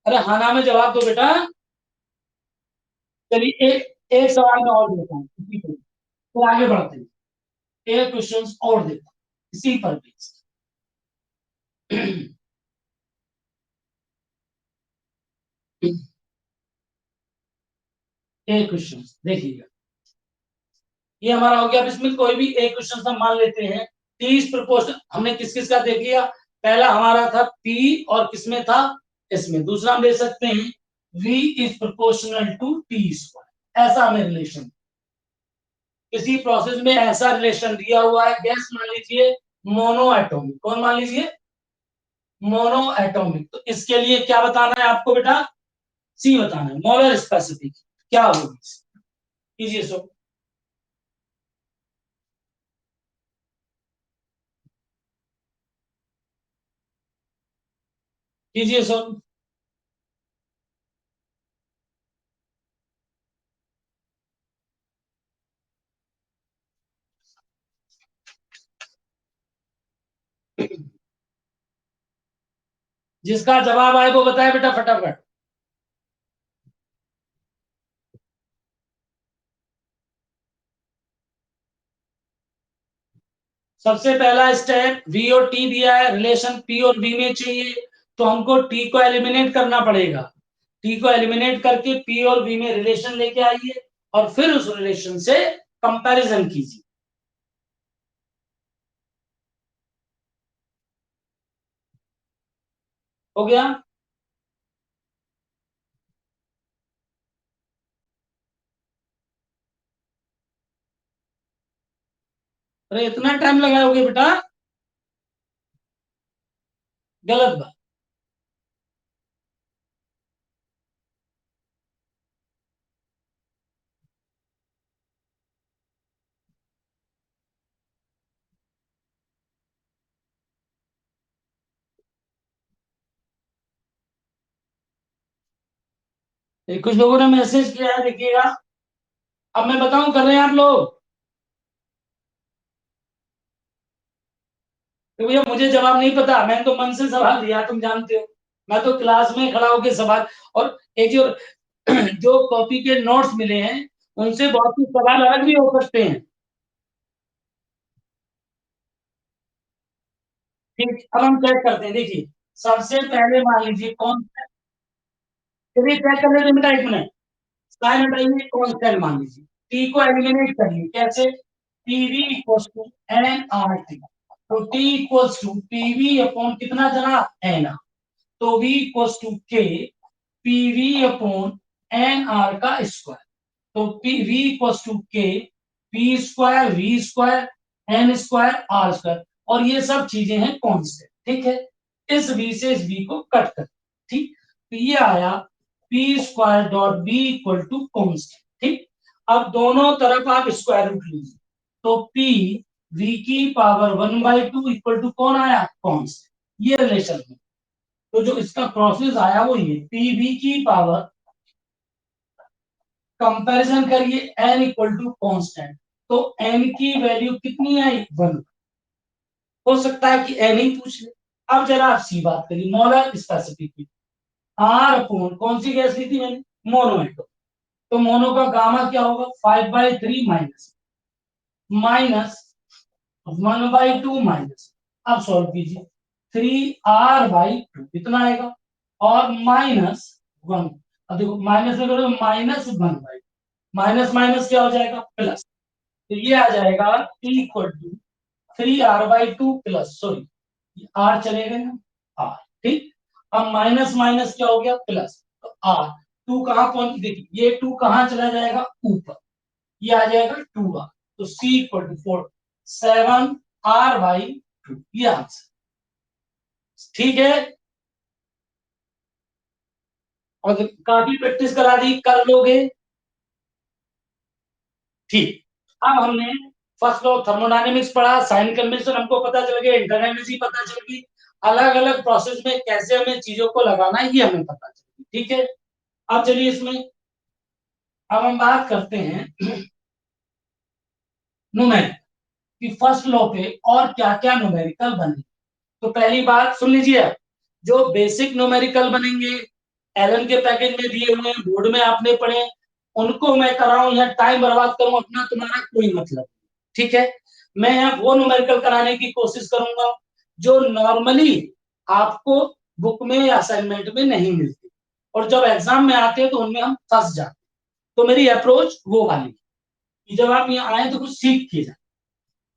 अरे हाँ ना में जवाब दो बेटा। चलिए एक एक सवाल में और देता हूँ इसी पे, तो आगे बढ़ते हैं। एक क्वेश्चन और देता हूँ इसी पर बेस्ड। एक क्वेश्चन देखिएगा, ये हमारा हो गया। अब इसमें कोई भी एक क्वेश्चन हम मान लेते हैं। 30 हमने किस किस का देख लिया? पहला हमारा था P, और किसमें था? इसमें। दूसरा हम ले सकते हैं V is proportional to T square, ऐसा हमें रिलेशन। किसी प्रोसेस में ऐसा रिलेशन दिया हुआ है, गैस मान लीजिए मोनो एटॉमिक। कौन मान लीजिए? Mono atomic. तो इसके लिए क्या बताना है आपको बेटा? सी बताना है, मोलर स्पेसिफिक क्या होगी। कीजिए सो, कीजिए सो। जिसका जवाब आए वो बताए बेटा फटाफट। सबसे पहला स्टेप, वी और टी दिया है, रिलेशन पी और वी में चाहिए। तो हमको टी को एलिमिनेट करना पड़ेगा। टी को एलिमिनेट करके पी और वी में रिलेशन लेके आइए, और फिर उस रिलेशन से कंपैरिजन कीजिए। हो गया? अरे इतना टाइम लगाओगे बेटा, गलत बात। कुछ लोगों ने मैसेज किया है, देखिएगा। अब मैं बताऊं, कर रहे हैं आप लोग? तो भैया मुझे जवाब नहीं पता, मैंने तो मन से सवाल दिया, तुम जानते हो। मैं तो क्लास में खड़ा होकर सवाल, और एक जो जो कॉपी के नोट्स मिले हैं, उनसे बहुत कुछ सवाल अलग भी हो सकते हैं। ठीक, अब हम चेक करते हैं, देखिए। सबसे पहले मान लीजिए कौन, चलिए चेक कर लेते हैं बेटा, 1 मिनट। साइन हटाइए, कांस्टेंट मान लीजिए। टी को एलिमिनेट करिए, कैसे? PV equals to N R T. तो T equals to PV upon कितना जना, एन आर। तो V equals to K PV upon N R का स्क्वायर। तो P V equals to K P square V square N square R square. और ये सब चीजें हैं कांस्टेंट, ठीक है। इस वी से इस वी को कट कर, ठीक। तो ये आया P square dot B equal to constant, ठीक। अब दोनों तरफ आप स्क्वायर रूट लीजिए। तो पी वी की पावर 1/2 इक्वल टू कौन आया, कांस्टेंट। ये रिलेशन है। तो जो इसका प्रोसेस आया वो ये पी वी की पावर, कंपैरिजन करिए, एन इक्वल टू कांस्टेंट। तो एन की वैल्यू कितनी आई, 1। हो सकता है कि एन ही पूछ ले। अब जरा आप सी बात करिए, मोलर स्पेसिफिक आर अपोन कौन सी गैस ली थी मैंने, मोनो एटम। तो मोनो का गामा क्या होगा, 5/3 माइनस माइनस 1/2 माइनस। अब सॉल्व कीजिए, 3r/2 इतना आएगा, और -1। अब देखो माइनस में करो, -1/, माइनस माइनस क्या हो जाएगा, प्लस। तो ये आ जाएगा T equal to 3r/2 plus, sorry R चले गए ना, आर, ठीक। अब माइनस माइनस क्या हो गया, प्लस। तो आर, टू कहां पहुंच, देखिए ये टू कहां चला जाएगा, ऊपर। ये आ जाएगा 2r। तो सी इक्वल टू 7r/2, ये आंसर, ठीक है। और काफी प्रैक्टिस करा दी, कर लोगे, ठीक। अब हमने फर्स्ट लॉ थर्मोडायनेमिक्स पढ़ा, साइन कन्वेंशन हमको पता चल गया, इंटरनल एनर्जी पता चल गई, अलग अलग प्रोसेस में कैसे हमें चीजों को लगाना है ये हमें पता चल गई, ठीक है। अब चलिए इसमें, अब हम बात करते हैं न्यूमेरिकल कि फर्स्ट लॉ पे और क्या क्या न्यूमेरिकल बने। तो पहली बात सुन लीजिए, जो बेसिक न्यूमेरिकल बनेंगे, एलन के पैकेज में दिए हुए हैं, बोर्ड में आपने पढ़े, उनको मैं कराऊं या टाइम बर्बाद करूं, अपना तुम्हारा कोई मतलब, ठीक है। मैं यहाँ वो न्यूमेरिकल कराने की कोशिश करूंगा जो नॉर्मली आपको बुक में या असाइनमेंट में नहीं मिलती, और जब एग्जाम में आते हैं तो उनमें हम फंस जाते हैं। तो मेरी अप्रोच वो वाली कि जब आप यहाँ आए तो कुछ सीख के जाए।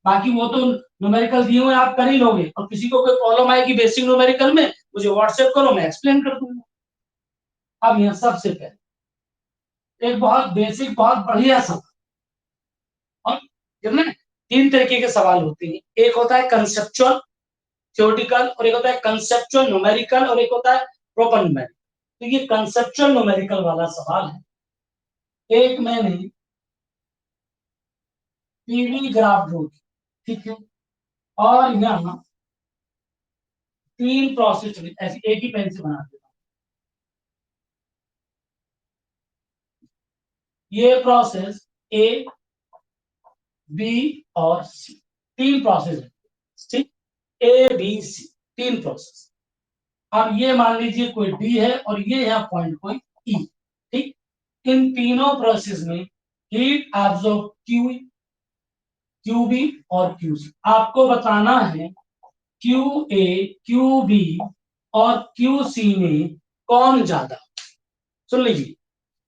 बाकी वो तो न्यूमेरिकल दिए हुए आप कर ही लोगे, और किसी को कोई प्रॉब्लम आएगी बेसिक न्यूमेरिकल में, मुझे व्हाट्सएप करो, मैं एक्सप्लेन कर दूंगा। अब यहाँ सबसे पहले एक बहुत बेसिक, बहुत बढ़िया सवाल, और कितने 3 तरीके के सवाल होते हैं, एक होता है कंसेप्चुअल थ्योरेटिकल, और एक होता है कंसेप्चुअल न्यूमेरिकल, और एक होता है प्रॉपर न्यूमेरिकल। तो ये कंसेप्चुअल न्यूमेरिकल वाला सवाल है। एक मैंने पीवी ग्राफ ड्रॉ की, ठीक है, और यहाँ 3 प्रोसेस ऐसी एक ही पेन से बना देता हूँ। ये प्रोसेस ए, बी और सी, 3 प्रोसेस है, ठीक। A B C, 3 process. अब ये मान लीजिए कोई डी है, और ये यहाँ पॉइंट कोई ई, ठीक। इन तीनों प्रोसेस में heat absorb Q, Q B और क्यू सी, आपको बताना है क्यू ए, क्यू बी और क्यू सी में कौन ज्यादा। सुन लीजिए,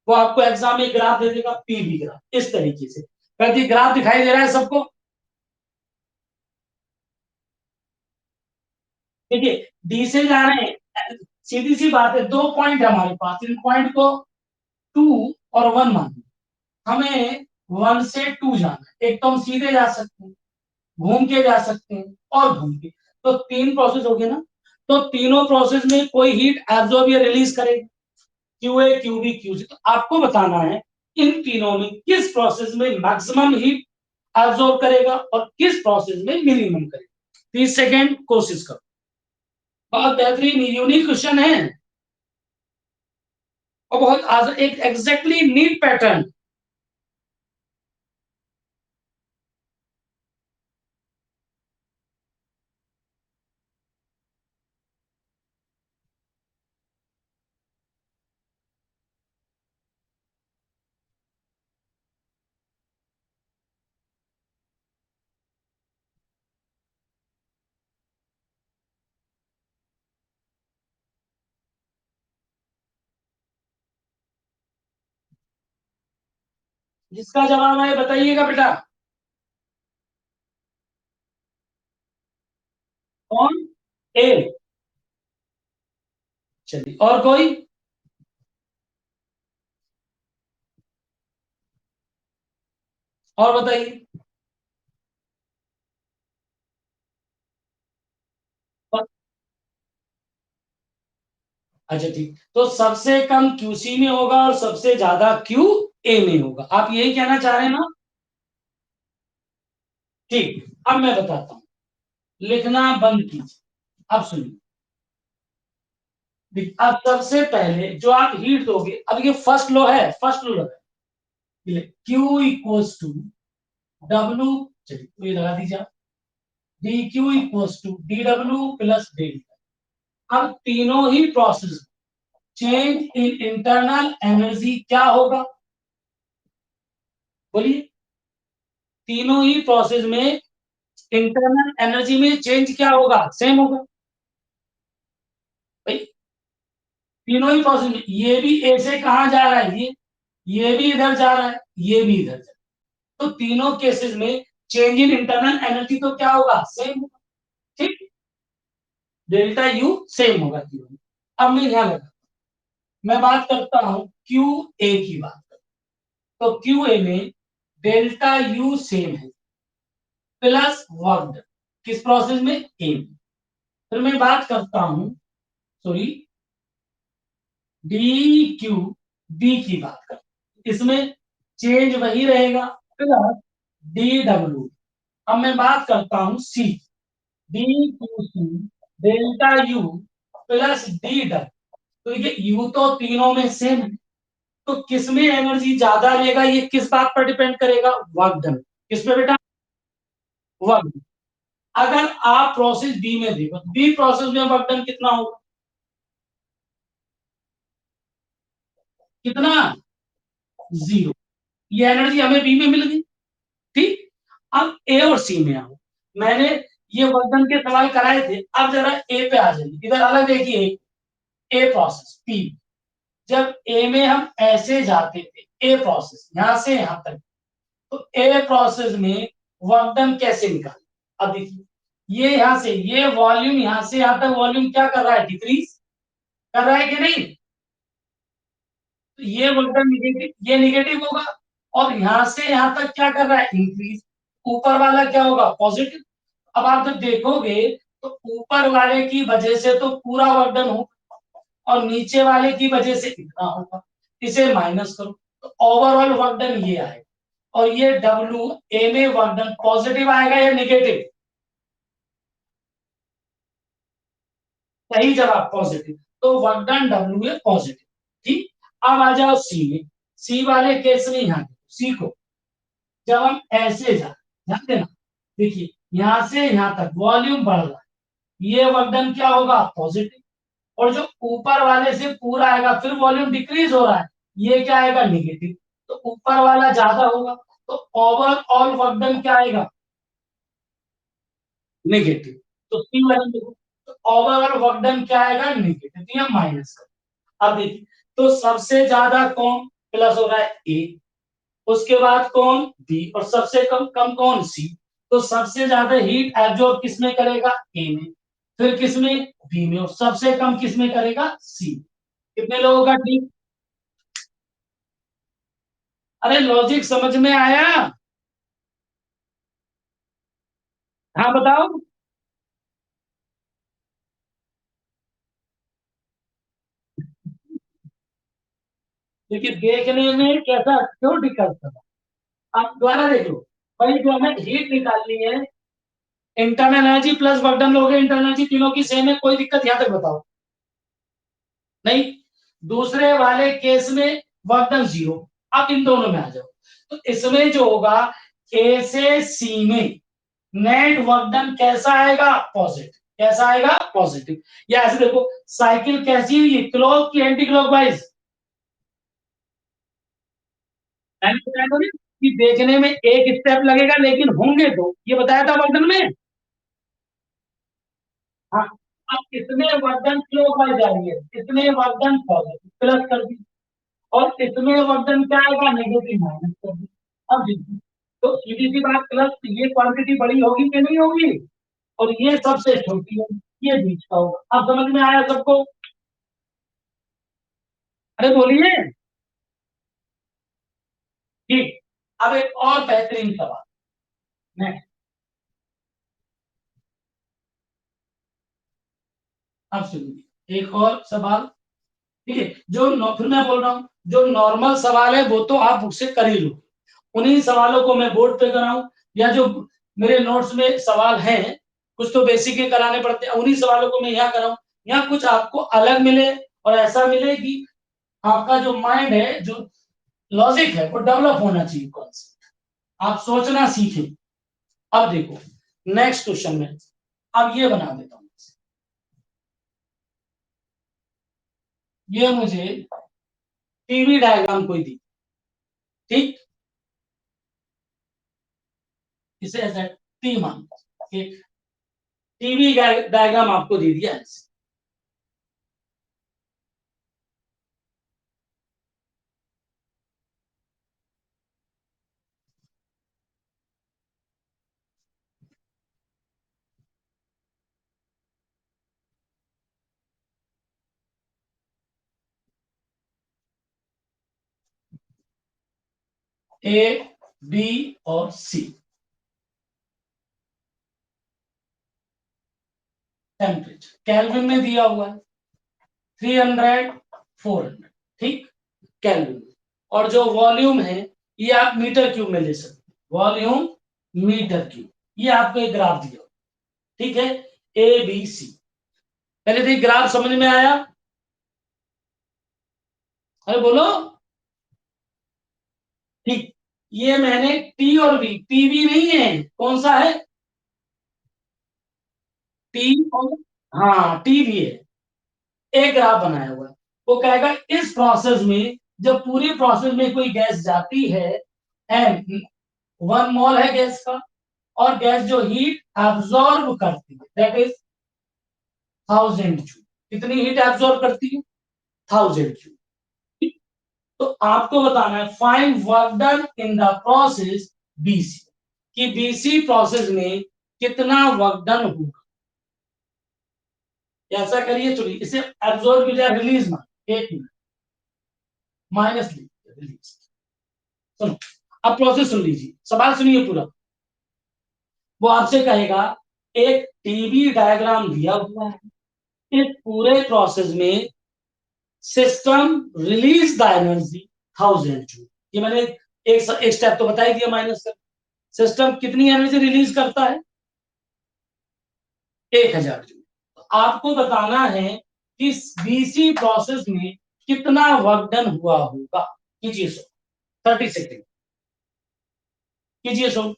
वो आपको एग्जाम में ग्राफ दे देगा, पीवी ग्राफ इस तरीके से। कहती ग्राफ दिखाई दे रहा है सबको, देखिए डी से जा रहे हैं, सीधी सी बात है, 2 पॉइंट है हमारे पास, इन पॉइंट को 2 और 1 मान, हमें 1 से 2 जाना है। एक तो हम सीधे जा सकते हैं, घूम के जा सकते हैं और घूम के, तो 3 प्रोसेस हो गए ना। तो तीनों प्रोसेस में कोई हीट एब्जॉर्ब या रिलीज करेगा, क्यूए क्यूबी क्यूसी। तो आपको बताना है इन तीनों में किस प्रोसेस में मैक्सिमम हीट एब्जॉर्ब करेगा और किस प्रोसेस में मिनिमम करेगा। 30 सेकेंड कोशिश करो। बहुत बेहतरीन यूनिक क्वेश्चन है और बहुत एक एग्जैक्टली नीट पैटर्न। जिसका जवाब है बताइएगा बेटा। कौन? ए। चलिए और कोई? और बताइए। अच्छा ठीक, तो सबसे कम क्यूसी में होगा और सबसे ज्यादा क्यू ए में होगा, आप यही कहना चाह रहे हैं ना? ठीक, अब मैं बताता हूं, लिखना बंद कीजिए, अब सुनिए। अब सबसे पहले जो आप हीट दोगे, अब ये फर्स्ट लॉ है, फर्स्ट लॉ लगा, क्यू इक्वल्स टू डब्ल्यू, चलिए तो ये लगा दीजिए आप, D Q equals to D W plus D. अब तीनों ही process change in internal energy क्या होगा? बोलिए। तीनों ही प्रोसेस में इंटरनल एनर्जी में चेंज क्या होगा? सेम होगा भाई। तीनों ही प्रोसेस में, ये भी ए से कहा जा रहा है, ये भी इधर जा रहा है, ये भी इधर जा रहा है, तो तीनों केसेस में चेंज इन इंटरनल एनर्जी तो क्या होगा? सेम होगा। ठीक, डेल्टा यू सेम होगा क्यू। अब मैं ध्यान रखा, मैं बात करता हूं क्यू ए की बात करता, तो क्यू ए में डेल्टा यू सेम है प्लस वर्क, किस प्रोसेस में? ए। फिर मैं बात करता हूं, सॉरी, डी क्यू बी की बात करता, इसमें चेंज वही रहेगा प्लस डी डब्ल्यू। अब मैं बात करता हूं C, D Q C delta U plus D W. तो ये यू तो तीनों में सेम है, तो किसमें एनर्जी ज्यादा लेगा, ये किस बात पर डिपेंड करेगा? Work done. किस पे बेटा? वर्क। अगर आप प्रोसेस बी में देखो, बी प्रोसेस में वर्क डन कितना होगा? कितना? जीरो। ये एनर्जी हमें बी में मिल गई। ठीक, अब ए और सी में आओ। मैंने ये वर्क डन के सवाल कराए थे, अब जरा ए पे आ जाइए, इधर अलग देखिए। ए प्रोसेस पी, जब ए में हम ऐसे जाते थे, ए प्रोसेस यहां से यहां तक, तो ए प्रोसेस में वर्क डन कैसे निकाले? अब देखिए, ये यहां से ये वॉल्यूम यहां से यहां तक वॉल्यूम क्या कर रहा है? डिक्रीज कर रहा है कि नहीं? तो ये वर्क डन निगेटिव, ये निगेटिव होगा, और यहां से यहां तक क्या कर रहा है? इंक्रीज। ऊपर वाला क्या होगा? पॉजिटिव। अब आप जब देखोगे तो ऊपर वाले की वजह से तो पूरा वर्क डन हो, और नीचे वाले की वजह से इतना होगा, इसे माइनस करो तो ओवरऑल वर्क डन ये आएगा। और ये डब्ल्यू ए में वर्क डन पॉजिटिव आएगा या निगेटिव? सही जवाब पॉजिटिव, तो work done W A positive. ठीक, अब आ जाओ सी में। सी वाले केस में यहां सी को जब हम ऐसे ध्यान देना, देखिए यहां से यहां तक वॉल्यूम बढ़ रहा है, ये वर्क डन क्या होगा? पॉजिटिव। और जो ऊपर वाले से पूरा आएगा, फिर वॉल्यूम डिक्रीज हो रहा है, ये क्या आएगा? निगेटिव। तो ऊपर वाला ज्यादा होगा, तो ओवरऑल वर्क डन क्या आएगा? नेगेटिव। तो सी वाले देखो, तो ओवरऑल वर्क डन क्या आएगा? नेगेटिव, तो ये माइनस कर। अब देखिए, तो सबसे ज्यादा कौन प्लस हो रहा है? ए। उसके बाद कौन? बी। और सबसे कम कम कौन? सी। तो सबसे ज्यादा हीट एब्जॉर्ब किसमें करेगा? ए में। फिर किसमें? बी में। और सबसे कम किसमें करेगा? सी। कितने लोगों का ठीक? अरे लॉजिक समझ में आया? हाँ बताओ। क्योंकि देखने में कैसा क्यों दिक्कत था। आप दोबारा देख लो। भाई जो हमें हीट निकालनी है, internal energy plus work done लोगे, इंटरनल एनर्जी तीनों की सेम है, कोई दिक्कत यहां तक बताओ। नहीं। दूसरे वाले केस में वर्क डन जीरो। आप इन दोनों में आ जाओ। तो इसमें जो होगा, ए से सी में नेट वर्क डन कैसा आएगा, पॉजिटिव। कैसा आएगा, पॉजिटिव। या ऐसे देखो, साइकिल कैसी हुई, क्लॉक की एंटी क्लॉक वाइज। मैंने बताया था ना कि देखने में एक स्टेप लगेगा लेकिन होंगे दो, ये बताया था वर्क डन में। हाँ। अब कितने वर्क डन क्लॉक वाइज जा रही है, कितने वर्क डन पॉजिटिव प्लस कर दी, और इसमें वर्धन क्या आएगा, नेगेटिव माइनस कर दी। अब देखिए, तो सीधी सी बात, प्लस ये क्वांटिटी बड़ी होगी कि नहीं होगी, और ये सबसे छोटी होगी, ये बीच का होगा। अब समझ में आया सबको। अरे बोलिए। ठीक। अब एक और बेहतरीन सवाल। मैं अब सुनिए एक और सवाल। ठीक है, फिर मैं बोल रहा हूँ, जो नॉर्मल सवाल है वो तो आप बुक से कर ही लो। उन्हीं सवालों को मैं बोर्ड पे कराऊं, या जो मेरे नोट्स में सवाल हैं, कुछ तो बेसिक के कराने पड़ते हैं, उन्हीं सवालों को मैं यहाँ कराऊं। यहाँ कुछ आपको अलग मिले, और ऐसा मिले कि आपका जो माइंड है, जो लॉजिक है, वो डेवलप होना चाहिए कॉन्सेप्ट। आप सोचना सीखें। अब देखो, नेक्स्ट क्वेश्चन में अब ये बना देता हूं। ये मुझे टीवी डायग्राम कोई दी। ठीक। इसे ऐसा टी मान, एक टीवी डायग्राम आपको दे दिया है। ए, बी और सी। टेम्परेचर केल्विन में दिया हुआ है, 300, 400। ठीक, केल्विन में। और जो वॉल्यूम है, ये आप मीटर क्यूब में ले सकते हैं, वॉल्यूम मीटर क्यूब। ये आपको एक ग्राफ दिया हुआ। ठीक है, ए बी सी। पहले तो ग्राफ समझ में आया। अरे बोलो। ठीक। ये मैंने टी और वी, टीवी नहीं है, कौन सा है, टी और, हाँ टीवी है। एक ग्राफ बनाया हुआ है। वो कहेगा इस प्रोसेस में, जब पूरी प्रोसेस में कोई गैस जाती है, एंड 1 मोल है गैस का, और गैस जो हीट एब्जॉर्ब करती है, दैट इज 1000 जूल। कितनी हीट एब्जॉर्ब करती है, 1000 जूल। तो आपको बताना है find work done in the process BC, कि बीसी प्रोसेस में कितना वर्क डन होगा। ऐसा करिए, चलिए इसे एब्जॉर्ब की जाए, रिलीज मान, 1 मिनट, माइनस लीजिए, रिलीज। सुनो, अब प्रोसेस सुन लीजिए, सवाल सुनिए पूरा। वो आपसे कहेगा, एक टीबी डायग्राम दिया हुआ है, इस पूरे प्रोसेस में system release the energy 1000 joule. ये मैंने एक स्टेप तो बता ही दिया माइनस कर। सिस्टम कितनी एनर्जी रिलीज करता है, 1000 जूल। तो आपको बताना है कि बीसी प्रोसेस में कितना वर्क डन हुआ होगा। कीजिए सो, 30 सेकेंड कीजिए सो।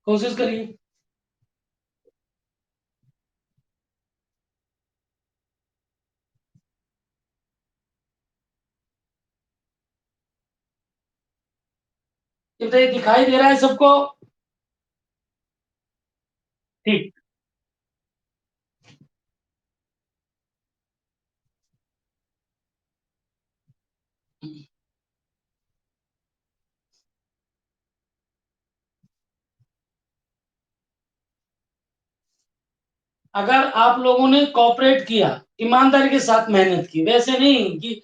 कोशिश करिए। ये दिखाई दे रहा है सबको। ठीक। अगर आप लोगों ने कॉपरेट किया, ईमानदारी के साथ मेहनत की, वैसे नहीं कि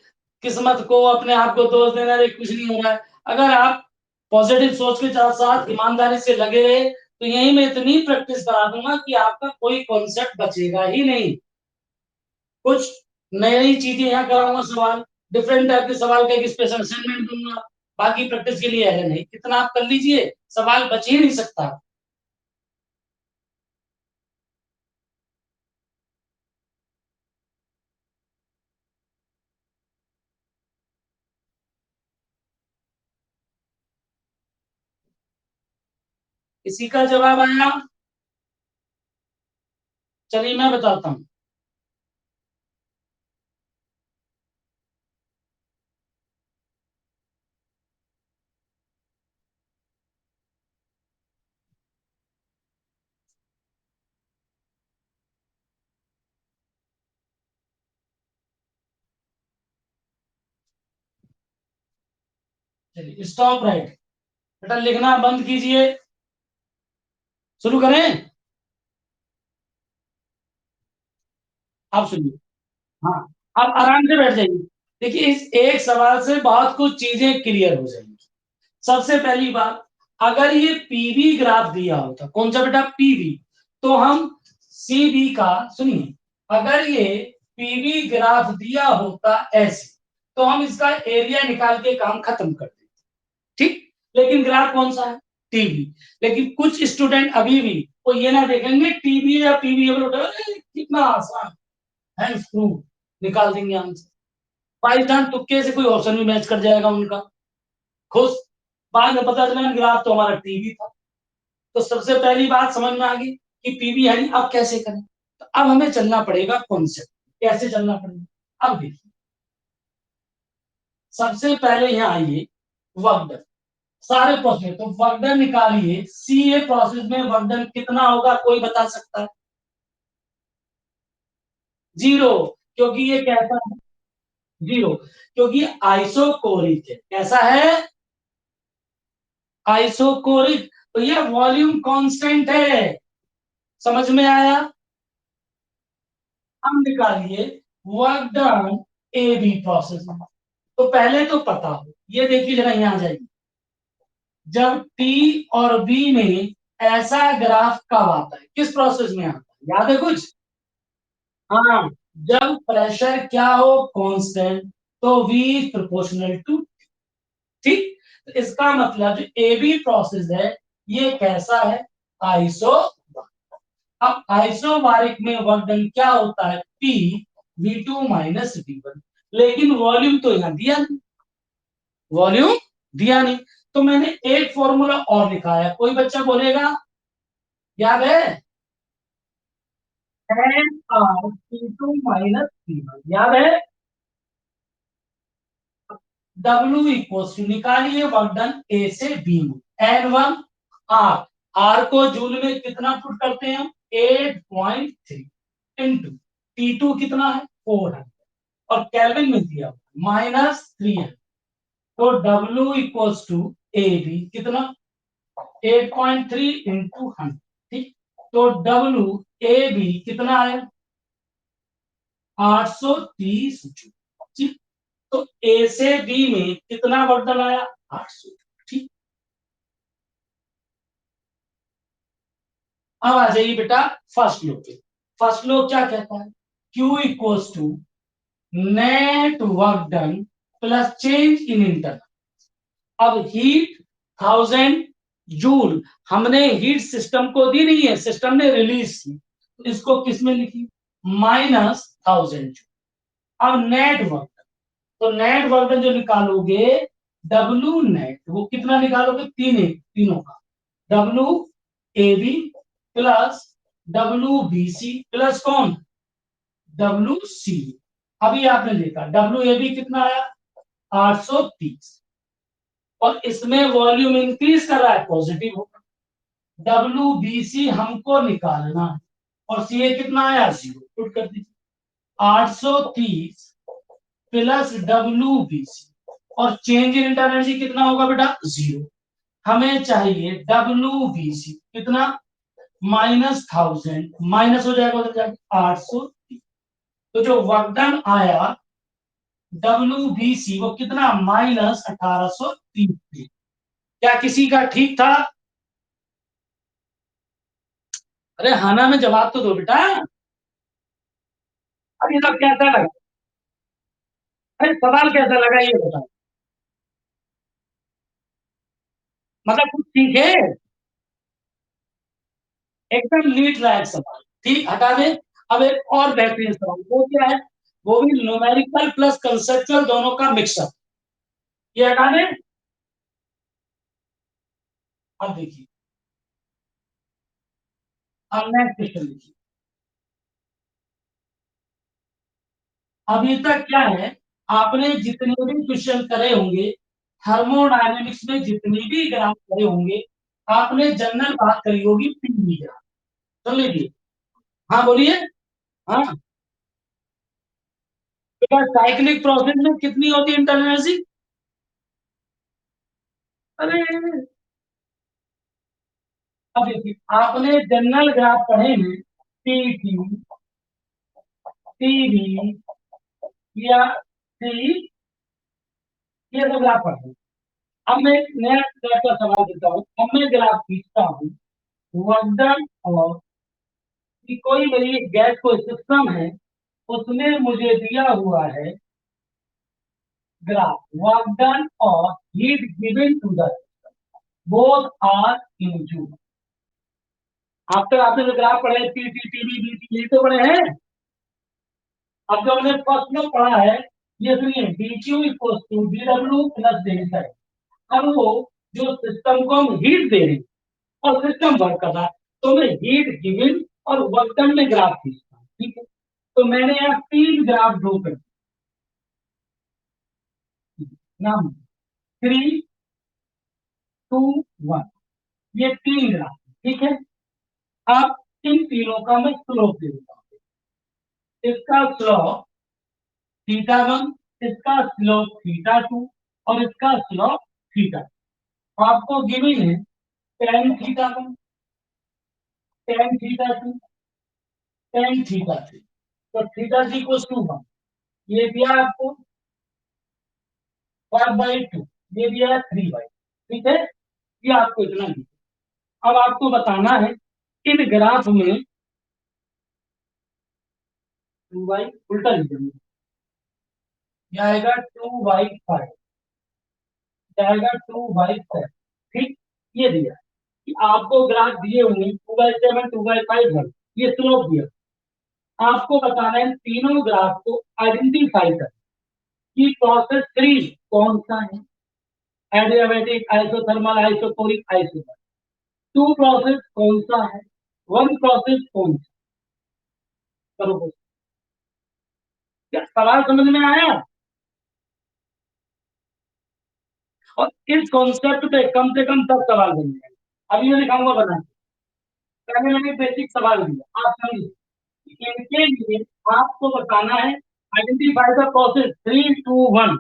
किस्मत को अपने आप को दोष देना, रे कुछ नहीं हो रहा है। अगर आप पॉजिटिव सोच के साथ साथ ईमानदारी से लगे रहे तो यही मैं इतनी प्रैक्टिस करा दूंगा कि आपका कोई कॉन्सेप्ट बचेगा ही नहीं। कुछ नई नई चीजें यहाँ कराऊंगा, सवाल डिफरेंट टाइप के सवाल का एक स्पेशल असाइनमेंट दूंगा। बाकी प्रैक्टिस के लिए है नहीं, इतना आप कर लीजिए, सवाल बच ही नहीं सकता। इसी का जवाब आया। चलिए मैं बताता हूँ। चलिए स्टॉप राइट। बेटा लिखना बंद कीजिए, शुरू करें। आप सुनिए। हाँ, आप आराम से बैठ जाइए। देखिए इस एक सवाल से बहुत कुछ चीजें क्लियर हो जाएंगी। सबसे पहली बात, अगर ये पीवी ग्राफ दिया होता, कौन सा बेटा, पीवी, तो हम सीबी का, सुनिए, अगर ये पीवी ग्राफ दिया होता ऐसे, तो हम इसका एरिया निकाल के काम खत्म कर देते। ठीक। लेकिन ग्राफ कौन सा है, टीवी। लेकिन कुछ स्टूडेंट अभी भी वो ये ना देखेंगे टीवी या पीवी, कितना आसान है, स्क्रू निकाल देंगे आंसर। बाई चांस तुक्के से कोई ऑप्शन भी मैच कर जाएगा उनका, खुश। बाद में पता चला ग्राफ तो हमारा टीवी था। तो सबसे पहली बात समझ में आ गई कि पीवी है नहीं, अब कैसे करें। तो अब हमें चलना पड़ेगा कॉन्सेप्ट। कैसे चलना पड़ेगा, अब देखिए। सबसे पहले यहाँ आइए, वर्क डन, सारे प्रोसेस तो वर्क डन निकालिए। सी ए प्रोसेस में वर्क डन कितना होगा, कोई बता सकता है? 0, क्योंकि ये कैसा है, 0, क्योंकि आइसोकोरिक है। कैसा है, आइसोकोरिक। तो ये वॉल्यूम कांस्टेंट है। समझ में आया। हम निकालिए work done A B process में। तो पहले तो पता हो, ये देखिए जरा यहां जाइए। जब टी और बी में ऐसा ग्राफ कब आता है, किस प्रोसेस में आता है, याद है कुछ? हाँ, जब प्रेशर क्या हो, कांस्टेंट, तो वी प्रोपोर्शनल टू। ठीक। तो इसका मतलब जो ए बी प्रोसेस है, ये कैसा है, आइसो। अब आइसोबारिक में वर्क डन क्या होता है, पी V2 - V1। लेकिन वॉल्यूम तो यहां दिया नहीं, वॉल्यूम दिया नहीं। तो मैंने एक फॉर्मूला और लिखा है, कोई बच्चा बोलेगा, याद है? NR P2 - P1, याद है? W इक्वल टू, निकालिए वर्क डन ए से बी में। N1 R, आर को जूल में कितना पुट करते हैं हम, 8.3 इंटू T2 कितना है, 400, और केल्विन में दिया -300। तो W equals to A B कितना, 8.3 इंटू 100। ठीक। तो W ए बी कितना है, 830 जूल। ठीक। तो ए से बी में कितना वर्धन आया, 800। ठीक। अब आ जाइए बेटा फर्स्ट लो पे। फर्स्ट लो क्या कहता है, Q equals to net work done plus change in internal. अब हीट 1000 जूल हमने हीट सिस्टम को दी नहीं है, सिस्टम ने रिलीज की, तो इसको किस में लिखी, -1000 जूल। अब नेट वर्क, तो नेट वर्क जो निकालोगे, डब्ल्यू नेट वो कितना निकालोगे, तीनों का, W A B plus W B C plus कौन, डब्ल्यू सी। अभी आपने देखा डब्ल्यू ए बी कितना आया, 830, और इसमें वॉल्यूम इंक्रीज कर रहा है, पॉजिटिव होगा। WBC हमको निकालना है, और CA कितना आया, 0, पुट कर दीजिए। 830 प्लस WBC, और चेंज इन इंटरनल कितना होगा बेटा, 0। हमें चाहिए WBC कितना, -1000, माइनस हो जाएगा उधर जाके 830। तो जो वर्क डन आया WBC वो कितना, -1830। क्या किसी का ठीक था? अरे हाना में जवाब तो दो बेटा। अब ये सब कैसा लगा? अरे सवाल कैसा लगा ये बताओ, मतलब कुछ सीखे? एकदम नीट लायक सवाल, ठीक, हटा दे। अब एक और बेहतरीन सवाल, वो क्या है, वो भी न्यूमेरिकल प्लस कंसेप्चुअल दोनों का मिक्सअप। ये हटा दे। अब देखिए, अब नेक्स्ट क्वेश्चन देखिए। अभी तक क्या है, आपने जितने भी क्वेश्चन करे होंगे, थर्मोडायनेमिक्स में जितने भी ग्राफ करे होंगे, आपने जनरल बात करी होगी पीवी ग्राफ। सुन लीजिए। हाँ बोलिए। हाँ बेटा, साइक्लिक प्रोसेस में कितनी होती है इंटरनल एनर्जी? अरे अब देखिए, आपने जनरल ग्राफ पढ़े हैं, पीटी, टीवी या सी, ये सब ग्राफ पढ़े हैं। अब मैं एक नया टाइप का सवाल देता हूँ। अब मैं ग्राफ खींचता हूँ, वर्क और कि कोई मेरी गैस को सिस्टम है, उसमें मुझे दिया हुआ है ग्राफ वर्क डन और heat given to the both are in joule. आप तक आपने जो ग्राफ पढ़े, पीटी, टीवी, बीटी, यही तो पढ़े हैं। अब जो हमने फर्स्ट में पढ़ा है, ये सुनिए, DQ equal to DW plus delta है। अब वो जो सिस्टम को हम हीट दे रहे हैं और सिस्टम वर्क कर रहा है, तो मैं हीट गिवन और वर्क डन में ग्राफ खींचता हूँ, ठीक है। तो मैंने यहाँ 3 ग्राफ ड्रॉ कर दिए। नाम 3, 2, 1, ये 3 ग्राफ, ठीक है। अब इन तीनों का मैं स्लोप दे देता हूँ। इसका स्लोप थीटा 1, इसका स्लोप थीटा 2, और इसका स्लोप थीटा। आपको गिवन है tan θ1, tan θ2, tan θ3, तो θ=1, ये दिया आपको 5/2, ये दिया 3/, ठीक है। ये आपको इतना दिया। अब आपको बताना है इन ग्राफ में 2/, उल्टा लिखेंगे, जाएगा 2/5, जाएगा 2/7, ठीक। ये दिया कि आपको ग्राफ दिए होंगे 2/7, 2/5, ये स्लोप दिया। आपको बताना है तीनों ग्राफ को आइडेंटिफाई कर कि प्रोसेस 3 कौन सा है, एडियाबेटिक, आइसोथर्मल, आइसोकोरिक, आइसोबर। 2 प्रोसेस कौन सा है, 1 प्रोसेस कौन सा। करो, क्या सवाल समझ में आया? और इस कॉन्सेप्ट पे कम से कम 10 सवाल बन जाएंगे। अभी मैं दिखाऊंगा बना के। पहले मैंने बेसिक सवाल दिया, आप समझिए। इनके लिए आपको बताना है आइडेंटिफाई द प्रोसेस 3, 2, 1।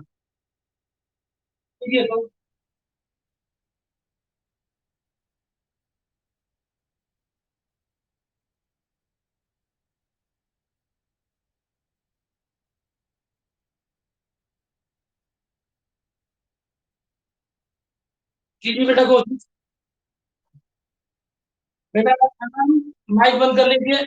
ठीक है, तो कीजिए बेटा कोशिश। बेटा माइक बंद कर लीजिए।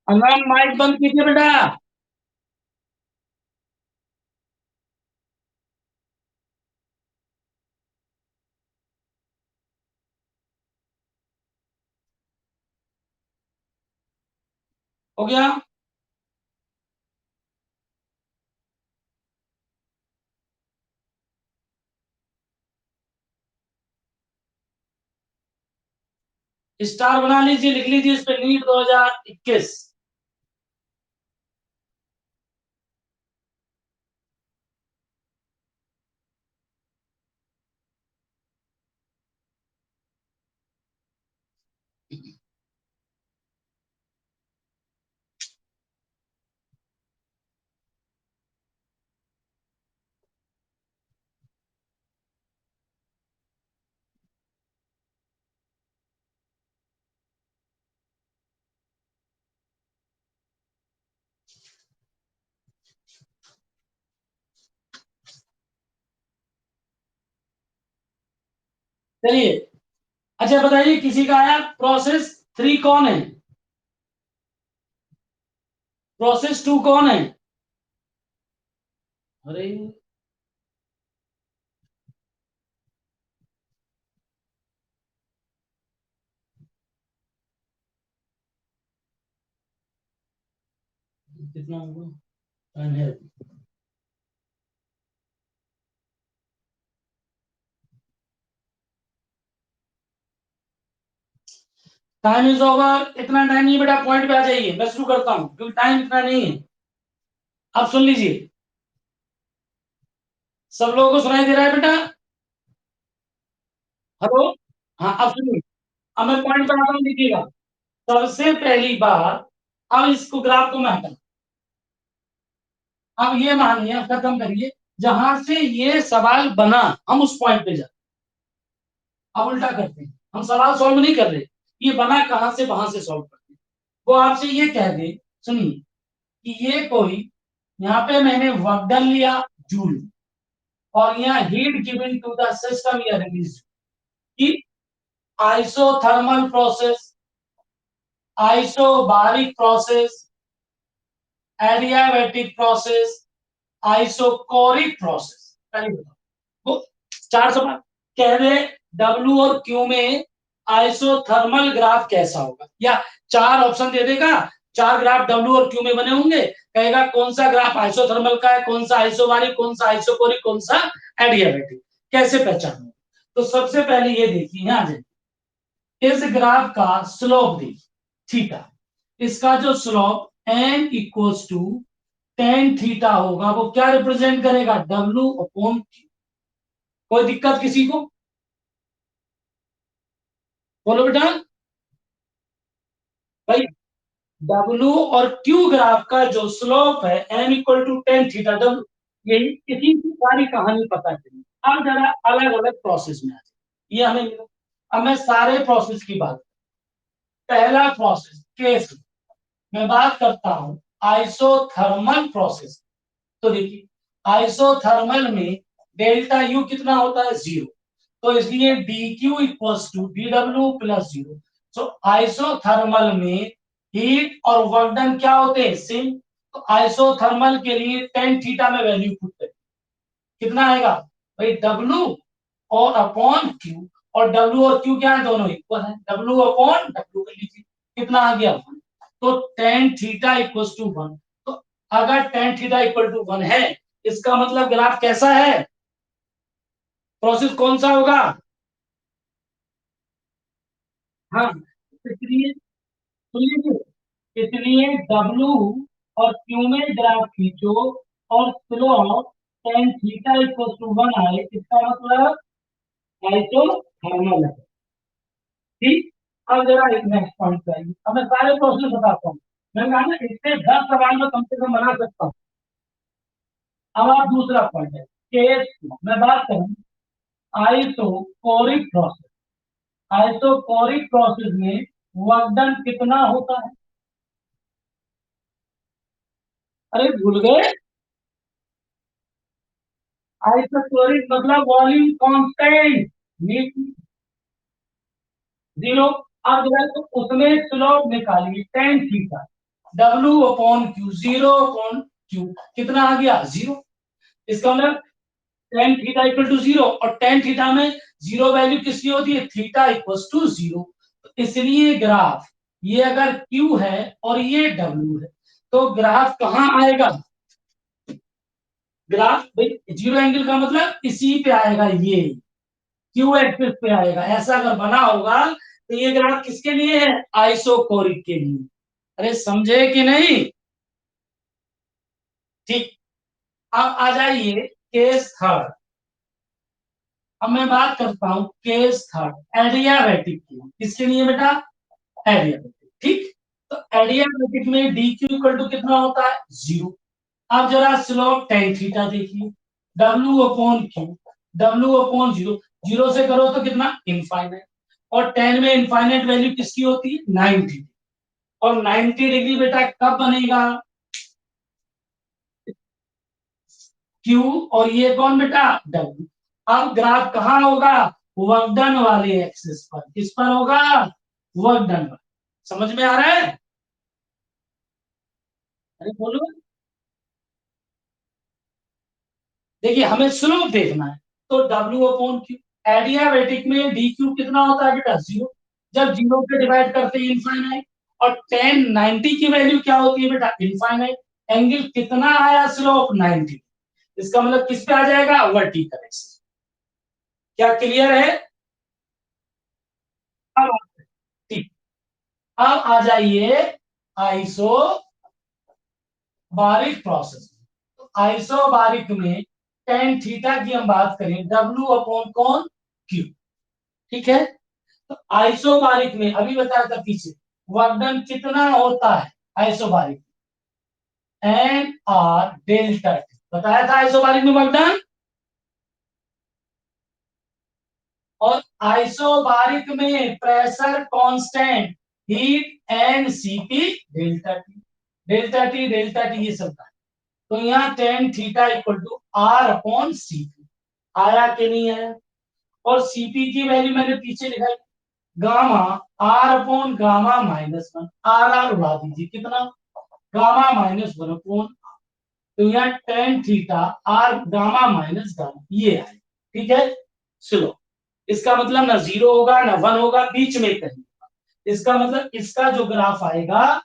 अनमोल माइक बंद कीजिए बेटा। हो गया? स्टार बना लीजिए, लिख लीजिए इस पे नीट 2021। चलिए, अच्छा बताइए, किसी का आया प्रोसेस 3 कौन है? प्रोसेस 2 कौन है? अरे कितना होगा? Time is over. इतना टाइम नहीं बेटा, पॉइंट पे आ जाइए, मैं शुरू करता हूँ क्योंकि टाइम इतना नहीं है। आप सुन लीजिए, सब लोगों को सुनाई दे रहा है बेटा? हेलो? हाँ, अब सुनिए। अब मैं पॉइंट पे आता हूँ, देखिएगा। सबसे पहली बात, अब इसको ग्राफ को मैं हटाऊं। अब ये मानिए, खत्म करिए, जहां से ये सवाल बना हम उस पॉइंट पे जाते। अब उल्टा करते हैं, हम सवाल सॉल्व नहीं कर रहे, ये बना कहां से वहां से सॉल्व करते हैं। वो आपसे ये कह दे, सुनिए, कि ये कोई, यहाँ पे मैंने वर्क डन लिया जूल, और यहाँ heat given to the system या रिलीज की isothermal process, isobaric process, adiabatic process, isochoric process. पहले बताओ, वो 4 सवाल कह रहे, डब्ल्यू और क्यू में आइसोथर्मल ग्राफ कैसा होगा, या 4 ऑप्शन दे देगा, 4 ग्राफ डब्ल्यू और क्यू में बने होंगे, कहेगा कौन सा ग्राफ आइसोथर्मल का है, कौन सा आइसोबारिक, कौन सा आइसोकोरिक, कौन सा एडियाबैटिक, कैसे पहचानोगे? तो सबसे पहले ये देखिए, यहां देखिए, इस ग्राफ का स्लोप देखिए, थीटा, इसका जो slope N equals to ten theta होगा, वो क्या रिप्रेजेंट करेगा? W upon Q. कोई दिक्कत किसी को? बोलो बेटा भाई। डब्ल्यू और क्यू ग्राफ का जो स्लोप है n equal to ten theta W, यही इसी की सारी कहानी पता चली। अब जरा अलग अलग प्रोसेस में आ जाए, ये हमें मिला। अब मैं सारे प्रोसेस की बात, पहला प्रोसेस केस, मैं बात करता हूं आइसोथर्मल प्रोसेस। तो देखिए, आइसोथर्मल में डेल्टा यू कितना होता है? 0। तो इसलिए D Q equals to D W plus 0। So isothermal में हीट और वर्क डन क्या होते हैं? सेम। तो आइसोथर्मल के लिए टेन थीटा में वैल्यू पुट करें, कितना आएगा भाई? डब्ल्यू और अपॉन क्यू, और डब्ल्यू और क्यू क्या है? दोनों इक्वल है, डब्ल्यू अपॉन डब्ल्यू कर लीजिए, कितना आ गया? 1। तो टेन थीटा इक्वल्स टू 1। तो अगर टेन थीटा इक्वल टू 1 है, इसका मतलब ग्राफ कैसा है? प्रोसेस कौन सा होगा? हाँ, इसलिए इसलिए डब्ल्यू और क्यू में ग्राफ खींचो, और slope tan theta equal to 1 आए, इसका मतलब आइसोथर्मल है। ठीक। अब जरा एक नेक्स्ट पॉइंट पे आइए, अब मैं सारे प्रोसेस बताता हूँ। मैं कहा ना, इससे 10 सवाल में कम से कम बना सकता हूँ। अब आप दूसरा पॉइंट है, केस मैं बात करूँ आइसोकोरिक प्रोसेस। आइसोकोरिक प्रोसेस में वर्क डन कितना होता है? अरे भूल गए? आइसोकोरिक मतलब वॉल्यूम कांस्टेंट, 0। अब जो है तो उसमें स्लोप निकालिए ten theta, W upon Q, 0 upon Q, कितना आ गया? 0। इसका मतलब टेन थीटा इक्वल टू 0, और टेन थीटा में 0 वैल्यू किसकी होती है? Theta equal to 0। इसलिए ग्राफ, ये अगर क्यू है और ये डब्ल्यू है, तो ग्राफ कहाँ आएगा? ग्राफ भाई 0 एंगल का मतलब इसी पे आएगा, ये क्यू एक्सिस पे आएगा। ऐसा अगर बना होगा तो ये ग्राफ किसके लिए है? आइसोकोरिक के लिए। अरे समझे कि नहीं? ठीक। अब आ जाइए केस थर्ड। अब मैं बात करता हूं केस थर्ड एडियाबैटिक की। किसके लिए बेटा? एडियाबैटिक। ठीक। तो एडियाबैटिक में डी क्यू इक्वल टू कितना होता है? 0। अब जरा स्लोप टेन थीटा देखिए, W upon Q, W upon zero, zero से करो तो कितना? इनफाइनाइट। और टेन में इनफाइनाइट वैल्यू किसकी होती है? 90। और 90 डिग्री बेटा कब बनेगा? क्यू। और ये कौन बेटा? डब्ल्यू। अब ग्राफ कहाँ होगा? वर्क डन वाले एक्सिस पर। किस पर होगा? वर्क डन पर। समझ में आ रहा है? अरे बोलो। देखिए हमें स्लोप देखना है, तो W अपॉन क्यू। एडियाबैटिक में डी क्यू कितना होता है बेटा? 0। जब 0 पे डिवाइड करते हैं इनफाइनाइट। और टेन 90 की वैल्यू क्या होती है बेटा? इनफाइनाइट। एंगल कितना आया? स्लोप 90। इसका मतलब किस पे आ जाएगा? Vertical axis. क्या क्लियर है? अब ठीक। अब आ जाइए आइसो बारिक प्रोसेस। आइसोबारिक में टेन थीटा की हम बात करें, डब्ल्यू अपॉन कौन? क्यू। ठीक है। तो आइसोबारिक में अभी बताया था पीछे, वर्कडन कितना होता है isobaric? N R delta T बताया था आइसोबारिक में वर्कडन। और आइसोबारिक में pressure constant, heat and CP delta T. Delta T delta T ये सब था। तो यहाँ tan theta equal to R upon CP. आया कि नहीं आया? और सीपी की वैल्यू मैंने पीछे लिखा है, gamma R upon gamma -1। R R उड़ा दीजिए, कितना? Gamma -1 upon. तो यहाँ tan theta R gamma minus gamma ये है। ठीक है। चलो, इसका मतलब ना 0 होगा ना 1 होगा, बीच में कहीं। इसका मतलब इसका जो ग्राफ आएगा,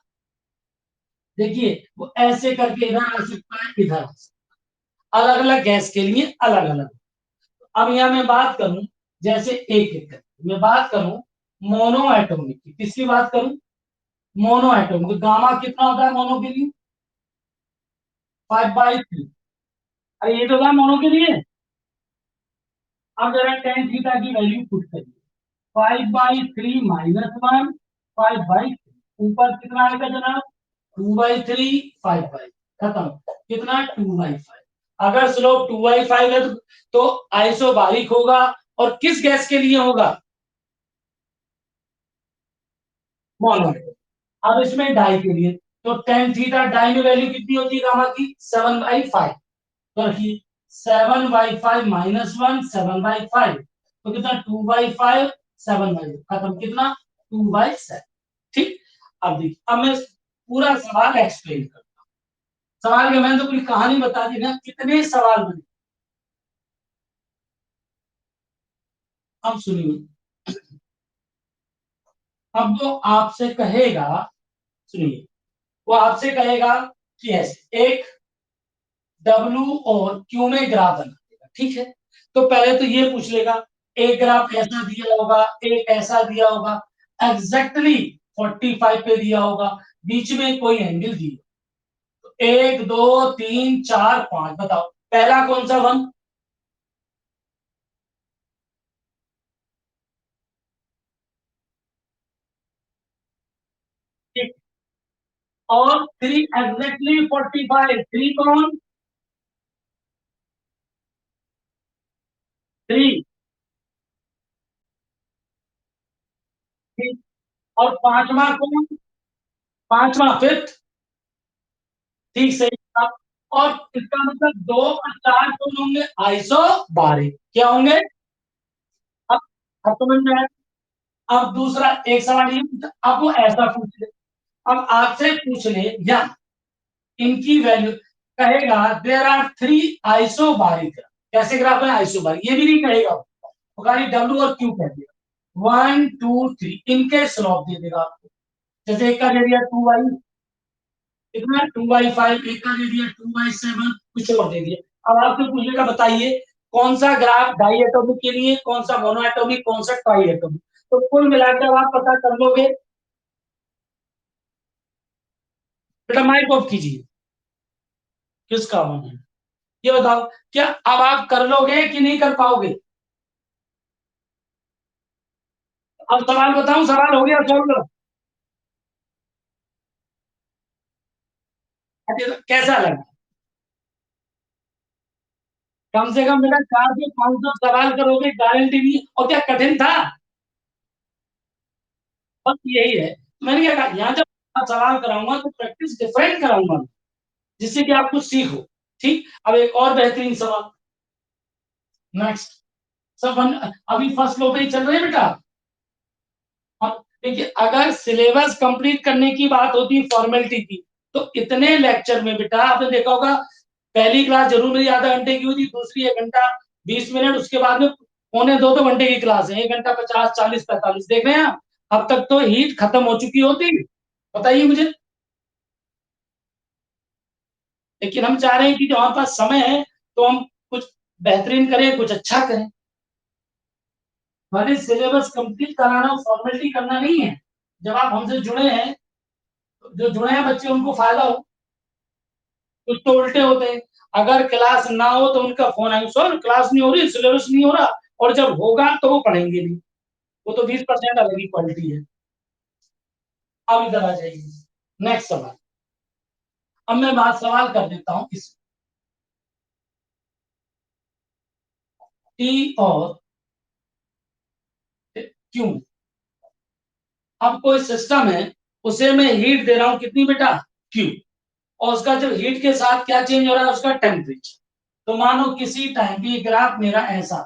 देखिए वो ऐसे करके इधर आ सकता है, इधर आ सकता है। अलग अलग गैस के लिए अलग अलग। अब यहां मैं बात करूं, जैसे एक एक करके मैं बात करूं मोनो एटॉमिक की। किसकी बात करूं? Mono atomic. गामा कितना होता है मोनो के लिए? 5/3। अरे ये तो था मोनो के लिए। अब जरा टेन थीटा की वैल्यू पुट करिए। 5/3 - 1, 5/3। ऊपर कितना आएगा जनाब? 2/3, 5/, खत्म। कितना? 2/5। अगर स्लोप 2/5 है तो आइसोबारिक होगा। और किस गैस के लिए होगा? मोनो। अब इसमें डाई के लिए, तो टेन थीटा डाई में वैल्यू कितनी होती है गामा की? 7/5। तो रखिए 7/5 -1, 7/5। तो कितना? 2/5, 7/5, खत्म। कितना? 2/7। ठीक। अब देखिए, अब मैं पूरा सवाल एक्सप्लेन करता हूँ। सवाल के मैंने तो पूरी कहानी बता दी ना, कितने सवाल बने। अब सुनिए। अब वो आपसे कहेगा, सुनिए, वो आपसे कहेगा कि ऐसे एक डब्ल्यू और क्यू में ग्राफ बना देगा। ठीक है। तो पहले तो ये पूछ लेगा, एक ग्राफ ऐसा दिया होगा, एक ऐसा दिया होगा, एग्जैक्टली 45 पे दिया होगा, बीच में कोई एंगल दिया। तो 1 2 3 4 5, बताओ पहला कौन सा? 1। और 3 एग्जैक्टली 45। 3 कौन? 3। और पांचवा कौन? पांचवा, फिफ्थ। ठीक, सही जवाब। और इसका मतलब 2 और 4 कौन होंगे? आइसो बारिक। क्या होंगे? अब अब समझ में आया। अब दूसरा एक सवाल ये पूछा, अब वो ऐसा पूछ ले, अब आपसे पूछ ले या इनकी वैल्यू, कहेगा देयर आर 3 आइसोबारिक। कैसे ग्राफ है? आइसोबारिक। ये भी नहीं कहेगा, वो खाली डब्ल्यू और क्यू कह देगा। 1 2 3 इनके स्लोप दे देगा आपको। जैसे एक का दे दिया 2/, कितना? 2/5। एक का दे दिया 2/7, कुछ और दे दिया। अब आपसे पूछेगा बताइए कौन सा ग्राफ डाई एटॉमिक के लिए, कौन सा मोनो एटॉमिक, कौन सा ट्राई एटॉमिक। तो कुल मिलाकर आप पता कर लोगे। बेटा माइक ऑफ कीजिए। किसका ऑन है? ये बताओ, क्या अब आप कर लोगे कि नहीं कर पाओगे? अब सवाल बताऊं, सवाल हो गया सॉल्व करो। अच्छा, तो कैसा लगा? कम से कम बेटा 400 500 सवाल करोगे, गारंटी नहीं, और क्या कठिन था? बस यही है। मैंने क्या कहा, यहाँ जब सवाल कराऊंगा तो प्रैक्टिस डिफरेंट कराऊंगा, जिससे कि आप कुछ सीखो। ठीक, अब एक और बेहतरीन सवाल। नेक्स्ट। सब अभी फर्स्ट लो पे ही चल रहे हैं बेटा। अब देखिए, अगर सिलेबस कंप्लीट करने की बात होती फॉर्मेलिटी की, तो इतने लेक्चर में बेटा आपने देखा होगा, पहली क्लास जरूर मेरी आधा घंटे की हुई थी, दूसरी 1 घंटा 20 मिनट, उसके बाद में पौने 2 घंटे की क्लास है, 1 घंटा 50 40 45, देख रहे हैं आप। अब तक तो हीट खत्म हो चुकी होती। बताइए मुझे। लेकिन हम चाह रहे हैं कि जो हमारे पास समय है, तो हम कुछ बेहतरीन करें, कुछ अच्छा करें। हमारे सिलेबस कंप्लीट कराना और फॉर्मेलिटी करना नहीं है। जब आप हमसे जुड़े हैं, तो जो जुड़े हैं बच्चे, उनको फायदा हो। कुछ तो उल्टे होते हैं, अगर क्लास ना हो तो उनका फोन आएगा, सर क्लास नहीं हो रही, सिलेबस नहीं हो रहा, और जब होगा तो वो पढ़ेंगे नहीं। वो तो 20% अलग ही क्वालिटी है। अब इधर आ जाइए। नेक्स्ट सवाल। अब मैं बात सवाल कर देता हूं इस टी और क्यू। अब कोई सिस्टम है, उसे मैं हीट दे रहा हूं, कितनी बेटा? क्यू। और उसका जब हीट के साथ क्या चेंज हो रहा है, उसका टेम्परेचर। तो मानो किसी टाइम भी ग्राफ मेरा ऐसा,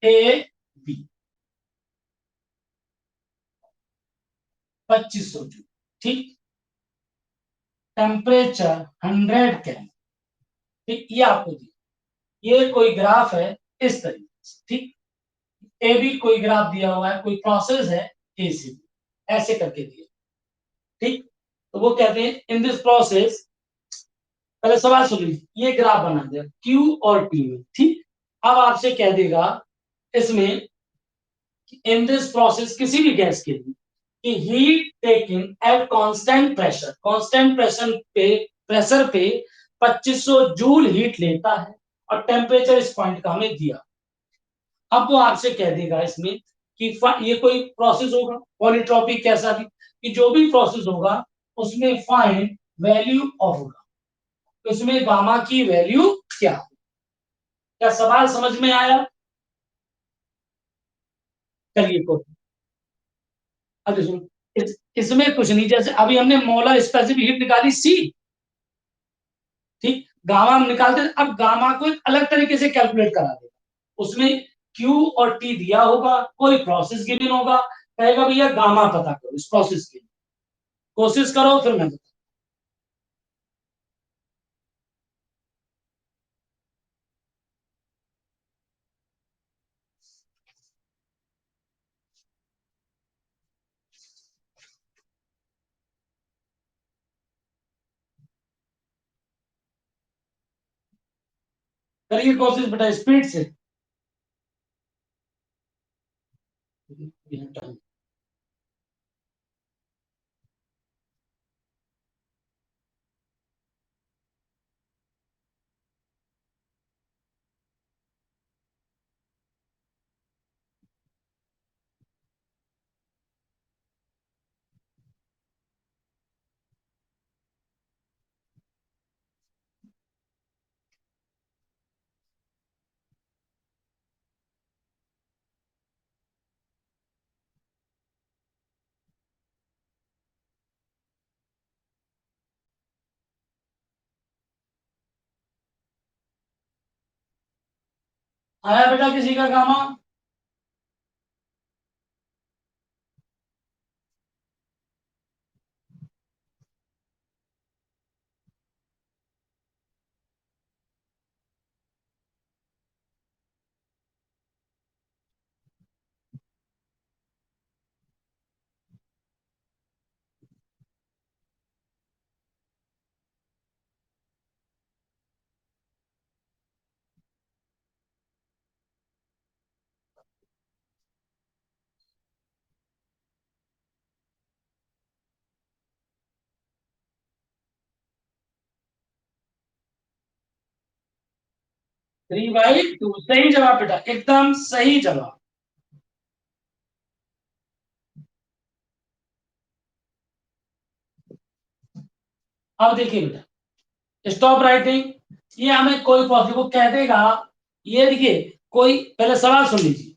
ए बी, 2500 जूल, ठीक। टेम्परेचर 100 केल्विन, ठीक। ये आपको दिया, ये कोई ग्राफ है इस तरीके से, ठीक। ए बी कोई ग्राफ दिया हुआ है, कोई प्रोसेस है, ए सी बी, ऐसे करके दिया, ठीक। तो वो कहते हैं इन दिस प्रोसेस, पहले सवाल सुन लीजिए, ये ग्राफ बना दिया क्यू और टी में, ठीक। अब आपसे कह देगा इसमें, इन दिस प्रोसेस, किसी भी गैस के लिए, कि heat taking at constant pressure पे 2500 जूल हीट लेता है, और टेम्परेचर इस पॉइंट का हमें दिया। अब वो आपसे कह देगा इसमें कि ये कोई प्रोसेस होगा, पॉलीट्रॉपिक कैसा भी, कि जो भी प्रोसेस होगा उसमें फाइंड वैल्यू ऑफ होगा, तो इसमें गामा की वैल्यू क्या है। क्या सवाल समझ में आया? चलिए को, अब इसमें कुछ नहीं, जैसे अभी हमने मोलर स्पेसिफिक हीट निकाली सी, ठीक। गामा हम निकालते हैं, अब गामा को एक अलग तरीके से कैलकुलेट करा देगा, उसमें क्यू और टी दिया होगा, कोई प्रोसेस गिवन होगा, कहेगा भैया गामा पता करो इस प्रोसेस के लिए। कोशिश करो, फिर मैं बताऊं। करिए कोशिश बेटा, स्पीड से। आया बेटा किसी का गामा? 3/2 सही जवाब बेटा, एकदम सही जवाब। अब देखिए बेटा, स्टॉप राइटिंग। ये हमें कोई पॉसिबल कह देगा, ये देखिए कोई पहले सवाल सुन लीजिए।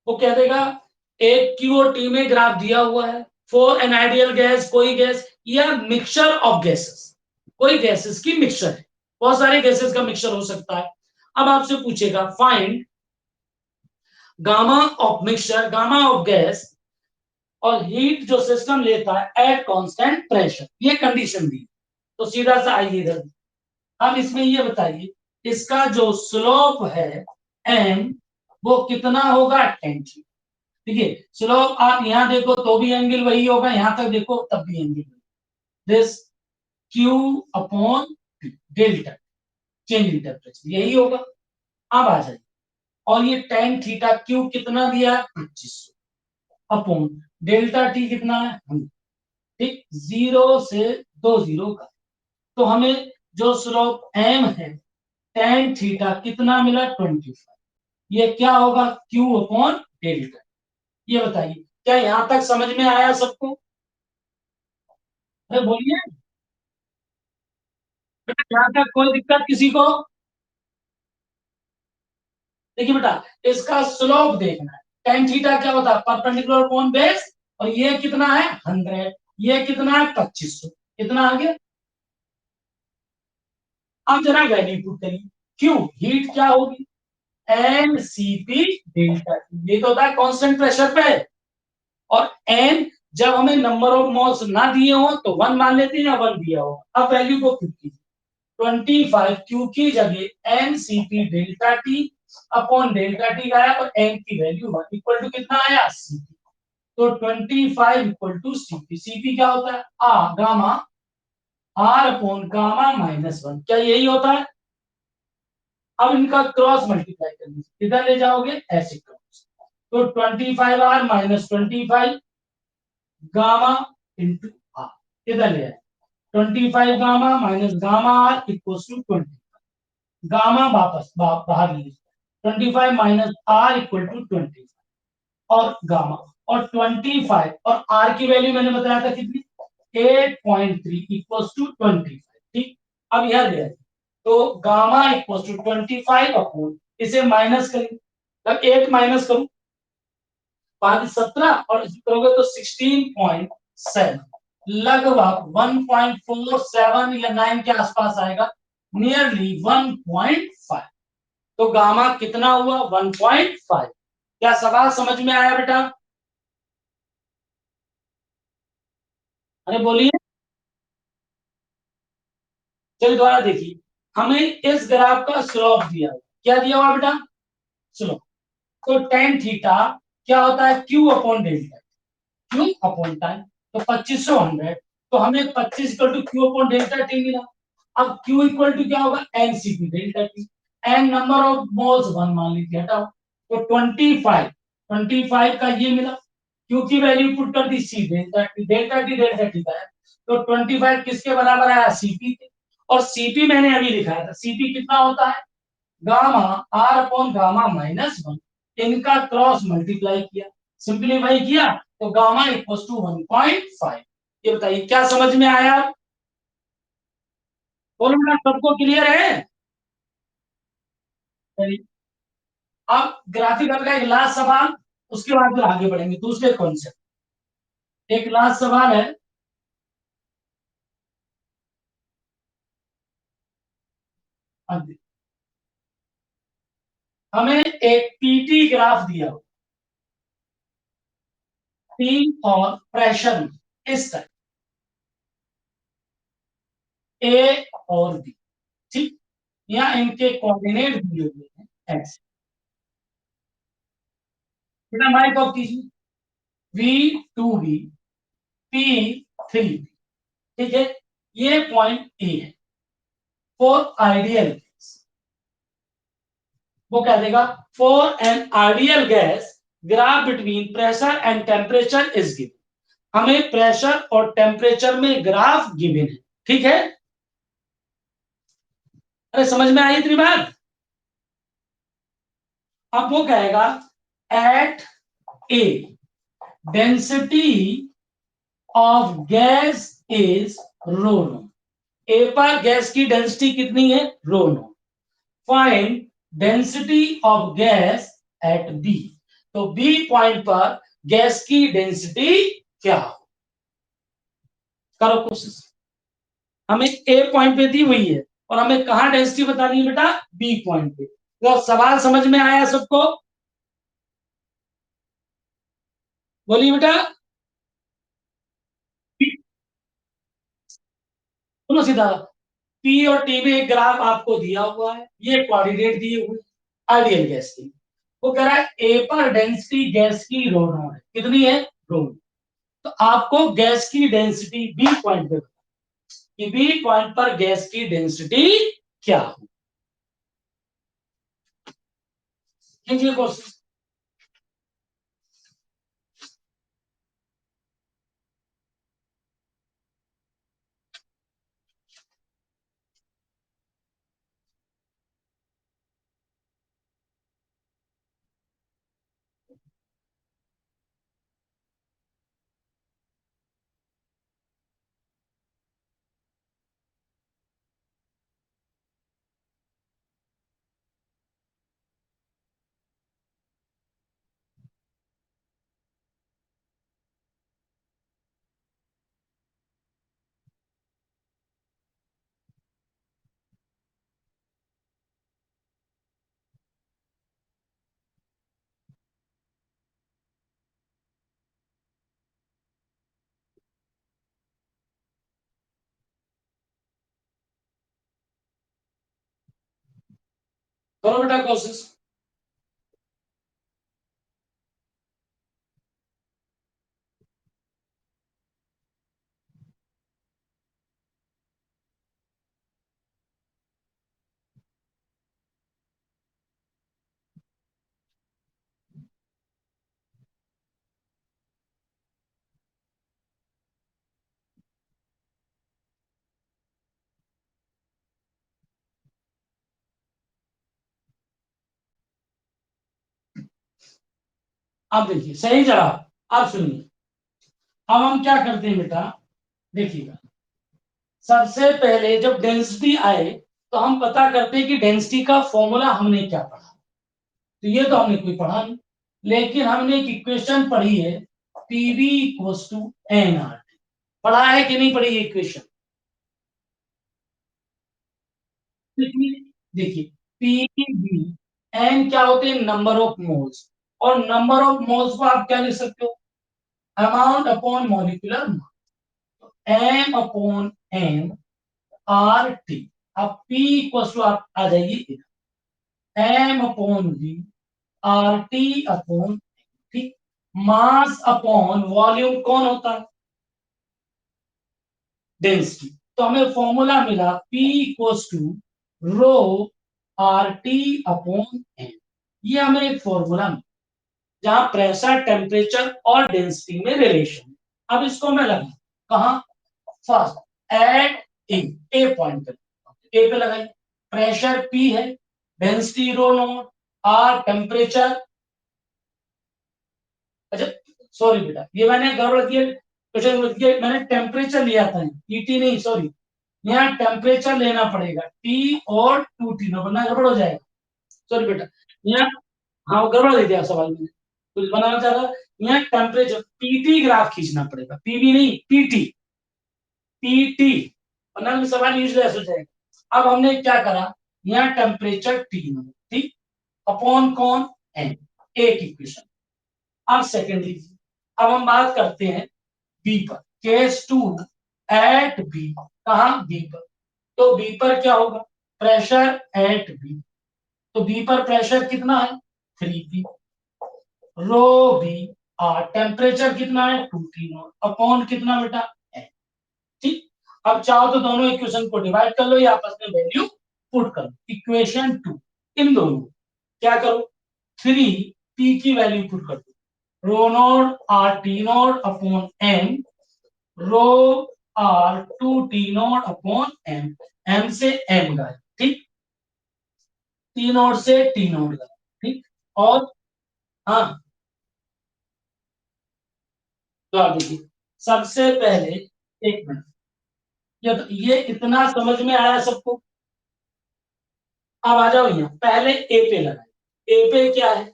वो कह देगा एक क्यूओटी में ग्राफ दिया हुआ है फॉर एन आइडियल गैस, कोई गैस या मिक्सचर ऑफ गैसेस, कोई गैसेस की मिक्सचर है, बहुत सारे गैसेस का मिक्सचर हो सकता है। अब आपसे पूछेगा find gamma of mixture, gamma of gas और हीट जो सिस्टम लेता है एट कांस्टेंट प्रेशर, ये कंडीशन दी। तो सीधा सा आइए इधर, अब इसमें ये बताइए इसका जो स्लोप है एम, वो कितना होगा, 10। ठीक है, स्लोप आप यहां देखो तो भी एंगल वही होगा, यहां तक देखो तब भी एंगल वही। This Q upon delta, change in temperature, यही होगा। अब आ जाइए, और ये टेन थीटा क्यू कितना दिया है, 2500 अपॉन डेल्टा टी कितना है 100। ठीक, 0 से 2 जीरो का, तो हमें जो स्लोप एम है टेन थीटा कितना मिला, 25। ये क्या होगा, क्यू अपॉन डेल्टा। ये बताइए क्या यहां तक समझ में आया सबको? अरे बोलिए बेटा, यहां तक कोई दिक्कत किसी को? देखिए बेटा, इसका स्लोप देखना है, टेन थीटा क्या होता है, परपेंडिकुलर अपॉन बेस, और ये कितना है 100, ये कितना है 2500, कितना आ गया। अब जरा वैल्यू पुट करिए, क्यों हीट क्या होगी, एन सी पी डेल्टा, ये तो होता है कांस्टेंट प्रेशर पे, और एन जब हमें नंबर ऑफ मॉल्स ना दिए हो तो 1 मान लेते हैं या 1 दिया हो। अब वैल्यू को पुट कीजिए, 25 क्यू की जगह n C P delta T upon delta T आया, और एन की वैल्यू 1 इक्वल टू कितना आया, सीपी। तो 25 इक्वल टू सीपी, सीपी क्या होता है, आ gamma, R upon gamma minus 1, क्या यही होता है। अब इनका क्रॉस मल्टीप्लाई कर लीजिए, किधर ले जाओगे, ऐसे क्रॉस। तो 25 R minus 25 gamma into R, इधर ले आए, 25 gamma minus gamma R equal to 20, gamma वापस बाहर लीजिए, 25 माइनस आर इक्वल टू 20 और गामा, और 25 और आर की वैल्यू मैंने बताया था कितनी, 8.3 इक्वल टू 25। ठीक, अब यह ले आए, तो गामा इक्वल टू 25 अपॉन, इसे माइनस करेंगे, तब 8 माइनस करूं, 17 और करोगे तो 16.7, लगभग 1.47 या 9 के आसपास आएगा, नियरली 1.5। तो गामा कितना हुआ, 1.5। क्या सवाल समझ में आया बेटा? अरे बोलिए, चलिए दोबारा देखिए, हमें इस ग्राफ का स्लोप दिया हुआ, क्या दिया हुआ बेटा, स्लोप। तो टेन थीटा क्या होता है, Q upon delta, Q upon time, तो 2500 100, तो हमें 25 equal to Q upon delta T मिला। अब क्यू इक्वल टू क्या होगा, n C P delta T, n number of moles 1 मान लीजिए, हटाओ, तो 25 का ये मिला, क्यू की वैल्यू पुट कर दी, C delta T, delta T का है, तो 25 किसके बराबर आया, सीपी के। और सीपी मैंने अभी लिखा था, सीपी कितना होता है, gamma R upon gamma minus 1, इनका क्रॉस मल्टीप्लाई किया, सिंप्लीफाई किया, तो गामा इक्वल टू 1.5। ये बताइए क्या समझ में आया? बोलो बेटा, सबको क्लियर है? चलिए, अब ग्राफिकल का एक लास्ट सवाल, उसके बाद फिर आगे बढ़ेंगे दूसरे कॉन्सेप्ट। एक लास्ट सवाल है, अब हमें एक पीटी ग्राफ दिया, पी और प्रेशर इस तरह, ए और बी, ठीक, यहाँ इनके कोऑर्डिनेट दिए हुए हैं ऐसे, बेटा माइक ऑफ कीजिए, V2B P3, ठीक है, ये पॉइंट ए है फॉर आइडियल गैस। वो कह देगा for an ideal gas graph between pressure and temperature is given, हमें प्रेशर और टेम्परेचर में ग्राफ गिवन है, ठीक है। अरे समझ में आई इतनी बात? अब वो कहेगा at A density of gas is rho naught. A पर गैस की डेंसिटी कितनी है, rho naught. Find density of gas at B. तो बी पॉइंट पर गैस की डेंसिटी क्या हो। करो कोशिश। हमें ए पॉइंट पे दी हुई है और हमें कहां डेंसिटी बतानी है बेटा, बी पॉइंट पे। तो सवाल समझ में आया सबको, बोलिए बेटा। सुनो सीधा, पी और टी में एक ग्राफ आपको दिया हुआ है, ये कोऑर्डिनेट दिए हुए आइडियल गैस की। वो कह रहा है ए पर डेंसिटी गैस की रो नो है, कितनी है, रो। तो आपको गैस की डेंसिटी बी पॉइंट पे, कि बी पॉइंट पर गैस की डेंसिटी क्या हो। कीजिए कोशिश। करो बेटा कोशिश। अब देखिए सही जवाब। अब सुनिए, अब हम क्या करते हैं बेटा, देखिएगा। सबसे पहले जब डेंसिटी आए तो हम पता करते हैं कि डेंसिटी का फॉर्मूला हमने क्या पढ़ा। तो ये तो हमने कोई पढ़ा नहीं, लेकिन हमने एक इक्वेशन पढ़ी है, PV equals to N R T. पढ़ा है कि नहीं पढ़ी इक्वेशन। देखिए पीवी, एन क्या होते हैं, नंबर ऑफ मोल्स। और नंबर ऑफ मोल्स को आप क्या लिख सकते हो, amount upon molecular mass, M upon N R T. अब पी इक्वल्स टू आप आ जाइए M upon V R T upon, ठीक। मास अपॉन वॉल्यूम कौन होता है, डेंसिटी। तो हमें फॉर्मूला मिला P equals to rho R T upon n. ये हमें एक फॉर्मूला मिला जहां प्रेशर, टेम्परेचर और डेंसिटी में रिलेशन। अब इसको मैं लगा कहा, फर्स्ट एट ए पॉइंट पे, ए पे लगाई। प्रेशर P है, density rho not, R temperature. अच्छा सॉरी बेटा, ये मैंने गड़बड़ किया, मैंने टेम्परेचर लिया था, ईटी नहीं, सॉरी। यहाँ टेम्परेचर लेना पड़ेगा, टी और टू टी ना, वरना गड़बड़ हो जाएगा। सॉरी बेटा, यहाँ हाँ गड़बड़ दे दिया सवाल में, कुछ बनाना चाह रहा। यहाँ टेम्परेचर पीटी ग्राफ खींचना पड़ेगा, पीवी नहीं, पीटी, पीटी, वरना में सवाल यूजलेस हो जाएगा। अब हमने क्या करा, यहाँ टेम्परेचर टी, ठीक, अपॉन कौन, एन, एक इक्वेशन। अब सेकेंड लीजिए, अब हम बात करते हैं बी पर, केस टू एट बी, कहा, बी पर। तो बी पर क्या होगा, प्रेशर एट बी। तो बी पर प्रेशर कितना है, 3 पी, रो बी, और टेम्परेचर कितना है, 2 टी नॉट, अपॉन कितना बेटा, एन, ठीक। अब चाहो तो दोनों इक्वेशन को डिवाइड कर लो या आपस में वैल्यू पुट कर लो। इक्वेशन टू, इन दोनों क्या करो, 3 पी की वैल्यू पुट कर दो, rho not R T naught upon N, rho R 2 T naught upon M, M से एम गए, ठीक, टी नॉट से टी नॉट गए, ठीक। और हाँ, तो आप देखिए सबसे पहले, एक मिनट, ये इतना समझ में आया सबको? अब आ जाओ यहाँ, पहले ए पे लगाए। ए पे क्या है?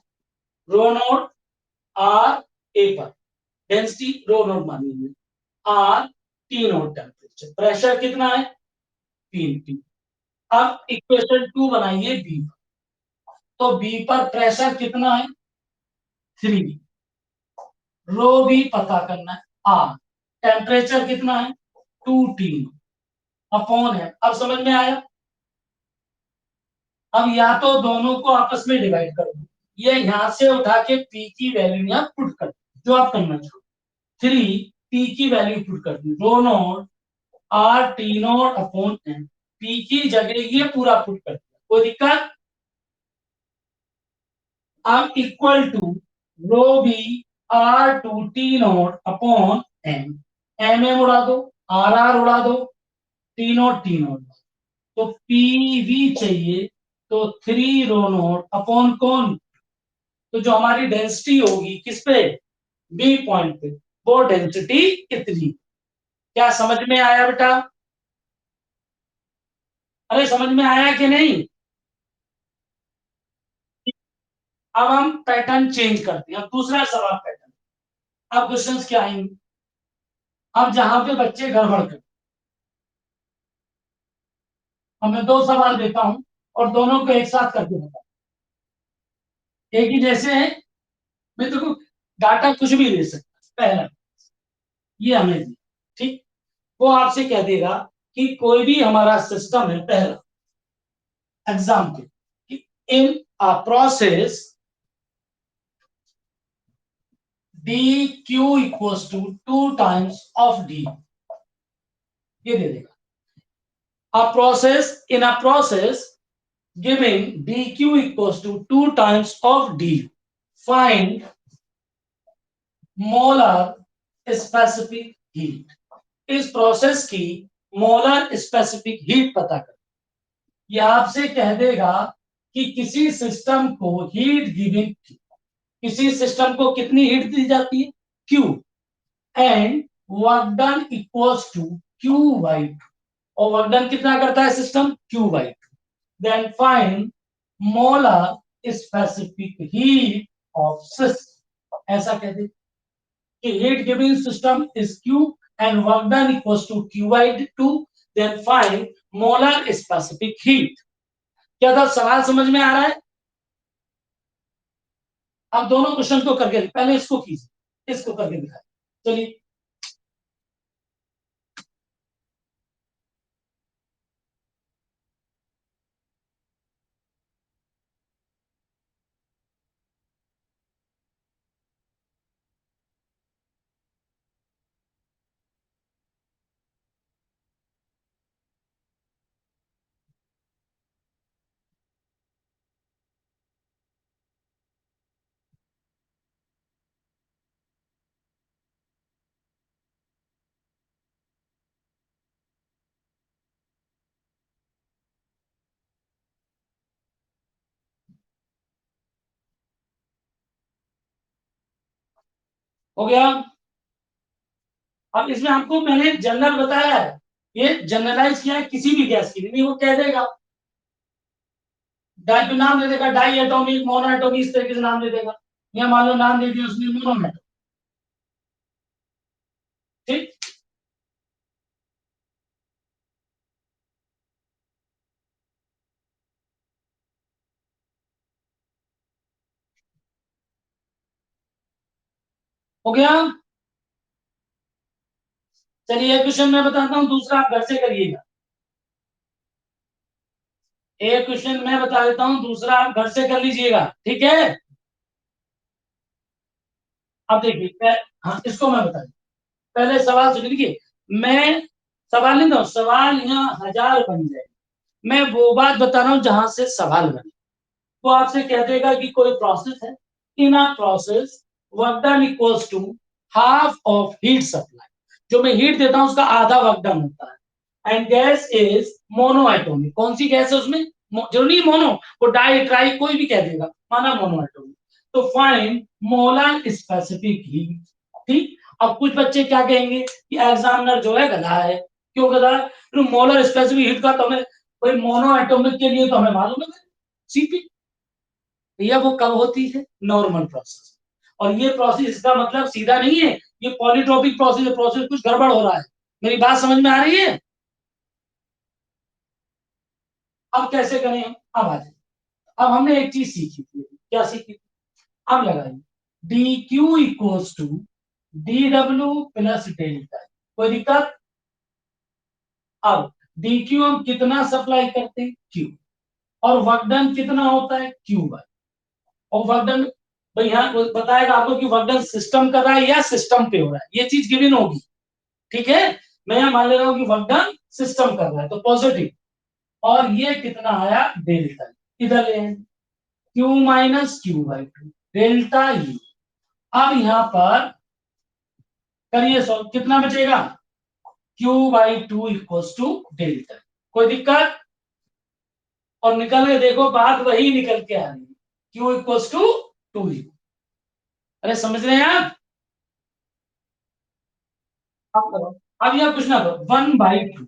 रो नोट आर ए पर डेंसिटी रो नोट मान लीजिए, are T note temperature, pressure कितना है? 3 P। अब इक्वेशन 2 बनाइए बी पर, तो बी पर प्रेशर कितना है? 3। रो भी पता करना है, आर टेम्परेचर कितना है? 2T अपॉन है। अब समझ में आया? अब या तो दोनों को आपस में डिवाइड कर दो, ये यहां से उठा के पी की वैल्यू यहां पुट कर दो, जो आप करना चाहो। 3 P की वैल्यू पुट कर दी, rho naught R T note upon N, P की जगह ये पूरा पुट कर दिया, कोई दिक्कत? अब equal to rho B R to T note upon n, M M उड़ा दो, आर उड़ा दो, टी नोट, तो पीवी चाहिए, तो 3 रो नोट अपॉन कौन? तो जो हमारी डेंसिटी होगी किस पे? बी पॉइंट पे, वो डेंसिटी इतनी। क्या समझ में आया बेटा? अरे समझ में आया कि नहीं? अब हम पैटर्न चेंज करते हैं, अब दूसरा सवाल पैटर्न। अब क्वेश्चंस क्या आएंगे? अब जहां पे बच्चे गड़बड़ कर, अब मैं 2 सवाल देता हूं और दोनों को एक साथ करके बता, एक ही जैसे है, मैं तो डाटा कुछ भी दे सकता। पहला ये हमें दिया, ठीक, वो आपसे कह देगा कि कोई भी हमारा सिस्टम है, पहला example, in a process dq equals to 2 times of d, ये दे देगा। In a process giving dq equals to 2 times of d, find molar specific heat। इस प्रोसेस की मोलर स्पेसिफिक हीट पता कर। ये आपसे कह देगा कि किसी सिस्टम को हीट गिविंग, किसी सिस्टम को कितनी हीट दी जाती है? Q, and work done equals to Q by 2, और वर्क डन कितना करता है system? Q by 2। Then find molar specific heat of system, ऐसा कह दे कि heat giving system is Q and work done equals to Q by 2, then find molar specific heat। क्या था सवाल समझ में आ रहा है? अब दोनों क्वेश्चन को करके, पहले इसको कीजिए, इसको करके दिखाए, चलिए। हो गया? अब इसमें आपको मैंने जनरल बताया है, ये जनरलाइज किया है किसी भी गैस के लिए, नहीं वो कह देगा डाई नाम दे देगा, डाई एटॉमिक, मोनो एटॉमिक, इस तरीके से नाम दे देगा। या मान लो नाम दे दिया उसने मोनोमेट, ठीक, हो गया? चलिए एक क्वेश्चन मैं बताता हूँ, दूसरा आप घर से करिएगा। एक क्वेश्चन मैं बता देता हूँ, दूसरा आप घर से कर लीजिएगा, ठीक है? अब देखिए, हाँ इसको मैं बता, पहले सवाल सुन लीजिए। मैं सवाल नहीं दो, सवाल यहाँ 1000 बन जाए, मैं वो बात बता रहा हूँ जहां से सवाल बने। वो आपसे कह देगा कि कोई प्रोसेस है, in a process work done equals to half of heat supply, जो मैं हीट देता हूं उसका आधा वर्क डन होता है। And gas is mono atomic, कौन सी गैस है उसमें? जो नहीं मोनो, वो डाई ट्राई कोई भी कह देगा, माना मोनो एटोमिक। तो फाइंड मोलर स्पेसिफिक हीट। ठीक, अब कुछ बच्चे क्या कहेंगे कि एग्जामिनर जो है गधा है। क्यों गधा है? तो मोलर स्पेसिफिक हीट का तो हमें, कोई मोनो एटॉमिक के लिए तो हमें मालूम है सीपी, या वो कब होती है? Normal process. और ये प्रोसेस इसका मतलब सीधा नहीं है, ये पॉलीट्रोपिक प्रोसेस है, प्रोसेस कुछ गड़बड़ हो रहा है। मेरी बात समझ में आ रही है? अब कैसे करें हम? अब आ जाए। अब हमने एक चीज सीखी थी, क्या सीखी थी? अब लगाइए, D Q equals to D W plus delta. कोई दिक्कत? अब डी क्यू हम कितना सप्लाई करते हैं? क्यू। और वर्क डन कितना होता है? Q by. और वर्क डन, भाई यहाँ बताएगा आपको कि वर्क डन सिस्टम कर रहा है या सिस्टम पे हो रहा है, ये चीज गिवन होगी। ठीक है, मैं यहाँ मान ले रहा हूँ कि वर्क डन सिस्टम कर रहा है तो पॉजिटिव। और ये कितना आया? डेल्टा। इधर ले Q minus Q by two delta U. अब यहाँ पर करिए सॉल्व, कितना बचेगा? Q by two equals to delta. कोई दिक्कत? और निकल के देखो, बात वही निकल के आ रही है, Q equals to two U. अरे समझ रहे हैं आप? अब करो, अब यह कुछ ना करो, वन बाई टू।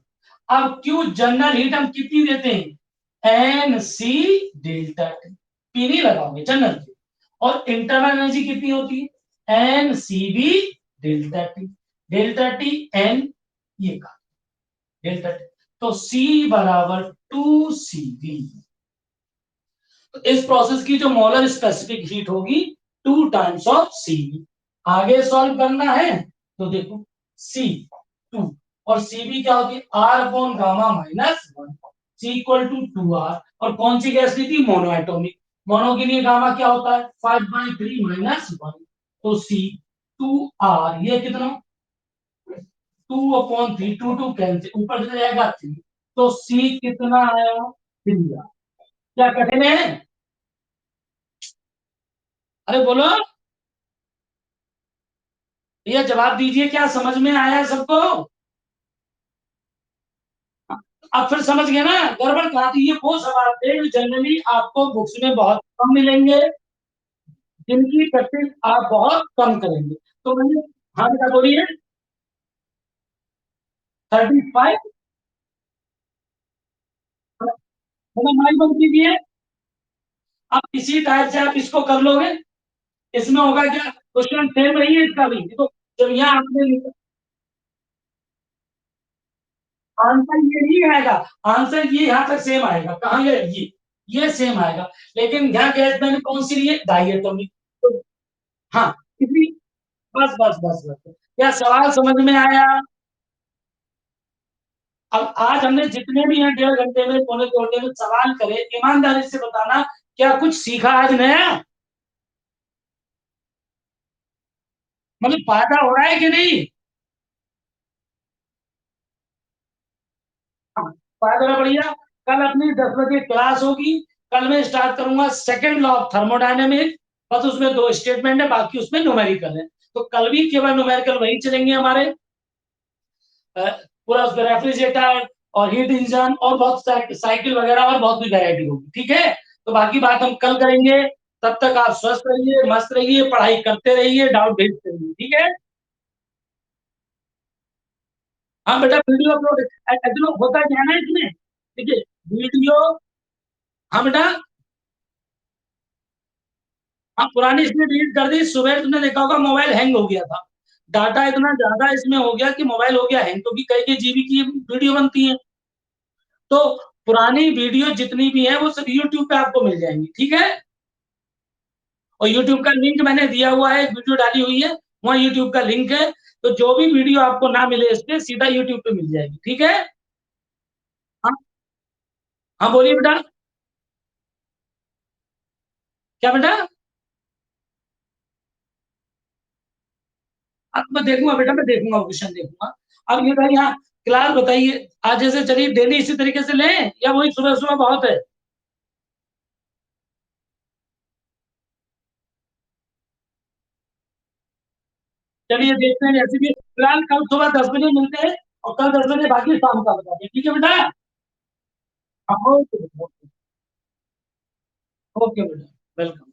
अब क्यू जनरल हीट हम कितनी देते हैं? N C delta T. P नहीं लगाओगे जनरल की। और इंटरनल एनर्जी कितनी होती है? N C B delta T. Delta T n, ये का डेल्टा टी, तो सी बराबर टू सी बी। तो इस प्रोसेस की जो मोलर स्पेसिफिक हीट होगी, टू टाइम्स ऑफ सी। आगे सॉल्व करना है तो देखो, सी टू, और सी बी क्या होती है? R upon gamma minus one. C equal to two R. और कौन सी गैस ली थी? Mono atomic. मोनो के लिए गामा क्या होता है? 5/3 माइनस वन। तो सी टू आर, ये कितना? Two upon three, two two cancel, ऊपर चले जाएगा थ्री। तो सी कितना आया? थ्री। क्या कठिन है? अरे बोलो, भैया जवाब दीजिए, क्या समझ में आया सबको? अब फिर समझ गए ना गड़बड़ कहाँ थी? ये वो सवाल थे जो जनरली आपको बुक्स में बहुत कम मिलेंगे, जिनकी प्रैक्टिस आप बहुत कम करेंगे। तो मैंने, हाँ बेटा बोलिए। 35। मतलब हमारी बंद कीजिए। अब इसी टाइप से आप इसको कर लोगे। इसमें होगा क्या? क्वेश्चन सेम रही है इसका भी तो। जब यहाँ आपने आंसर ये नहीं आएगा, आंसर ये यहाँ तक सेम आएगा, कहाँ ये सेम आएगा। लेकिन यहाँ गैस मैंने कौन सी ली है? डायटोमिक। तो हाँ, इसी, बस बस बस बस, क्या सवाल समझ में आया? अब आज हमने जितने भी हैं 1.5 घंटे में, पौने 2 घंटे में सवाल करे, ईमानदारी से बताना, क्या कुछ सीखा आज नया? मतलब फायदा हो रहा है कि नहीं? हाँ, फायदा हो रहा है, बढ़िया। कल अपनी 10 बजे क्लास होगी। कल मैं स्टार्ट करूंगा सेकंड लॉ ऑफ थर्मोडायनेमिक्स। बस उसमें 2 स्टेटमेंट है, बाकी उसमें न्यूमेरिकल है। तो कल भी केवल न्यूमेरिकल वही चलेंगे हमारे। पूरा उसमें रेफ्रिजरेटर और हीट इंजन और बहुत साइकिल वगैरह और बहुत भी वैरायटी होगी। ठीक है, तो बाकी बात हम कल करेंगे। तब तक आप स्वस्थ रहिए, मस्त रहिए, पढ़ाई करते रहिए, डाउट भेजते रहिए। ठीक है? हाँ बेटा, वीडियो अपलोड एक्चुअली होता क्या है ना इसमें, ठीक है, वीडियो। हाँ बेटा, हाँ पुरानी इसमें डिलीट कर दी। सुबह तुमने देखा होगा मोबाइल हैंग हो गया था, डाटा इतना ज्यादा इसमें हो गया कि मोबाइल हो गया हैंग, क्योंकि कई कई जीबी की वीडियो बनती है। तो पुरानी वीडियो जितनी भी है वो सब यूट्यूब पे आपको मिल जाएंगी। ठीक है? और यूट्यूब का लिंक मैंने दिया हुआ है, एक वीडियो डाली हुई है, वहाँ यूट्यूब का लिंक है। तो जो भी वीडियो आपको ना मिले इस पे, सीधा यूट्यूब पे मिल जाएगी। ठीक है? हाँ, हाँ बोलिए बेटा। क्या बेटा? अब मैं देखूंगा बेटा, मैं देखूंगा, क्वेश्चन देखूंगा। अब ये भाई यहाँ क्लास बताइए, आज जैसे चलिए डेली इसी तरीके से लें या वही सुबह सुबह बहुत है? चलिए देखते हैं, जैसे भी फिलहाल कल सुबह 10 बजे मिलते हैं। और कल 10 बजे बाकी शाम का बताते हैं। ठीक है बेटा? हाँ, ओके ओके। ओके बेटा, वेलकम।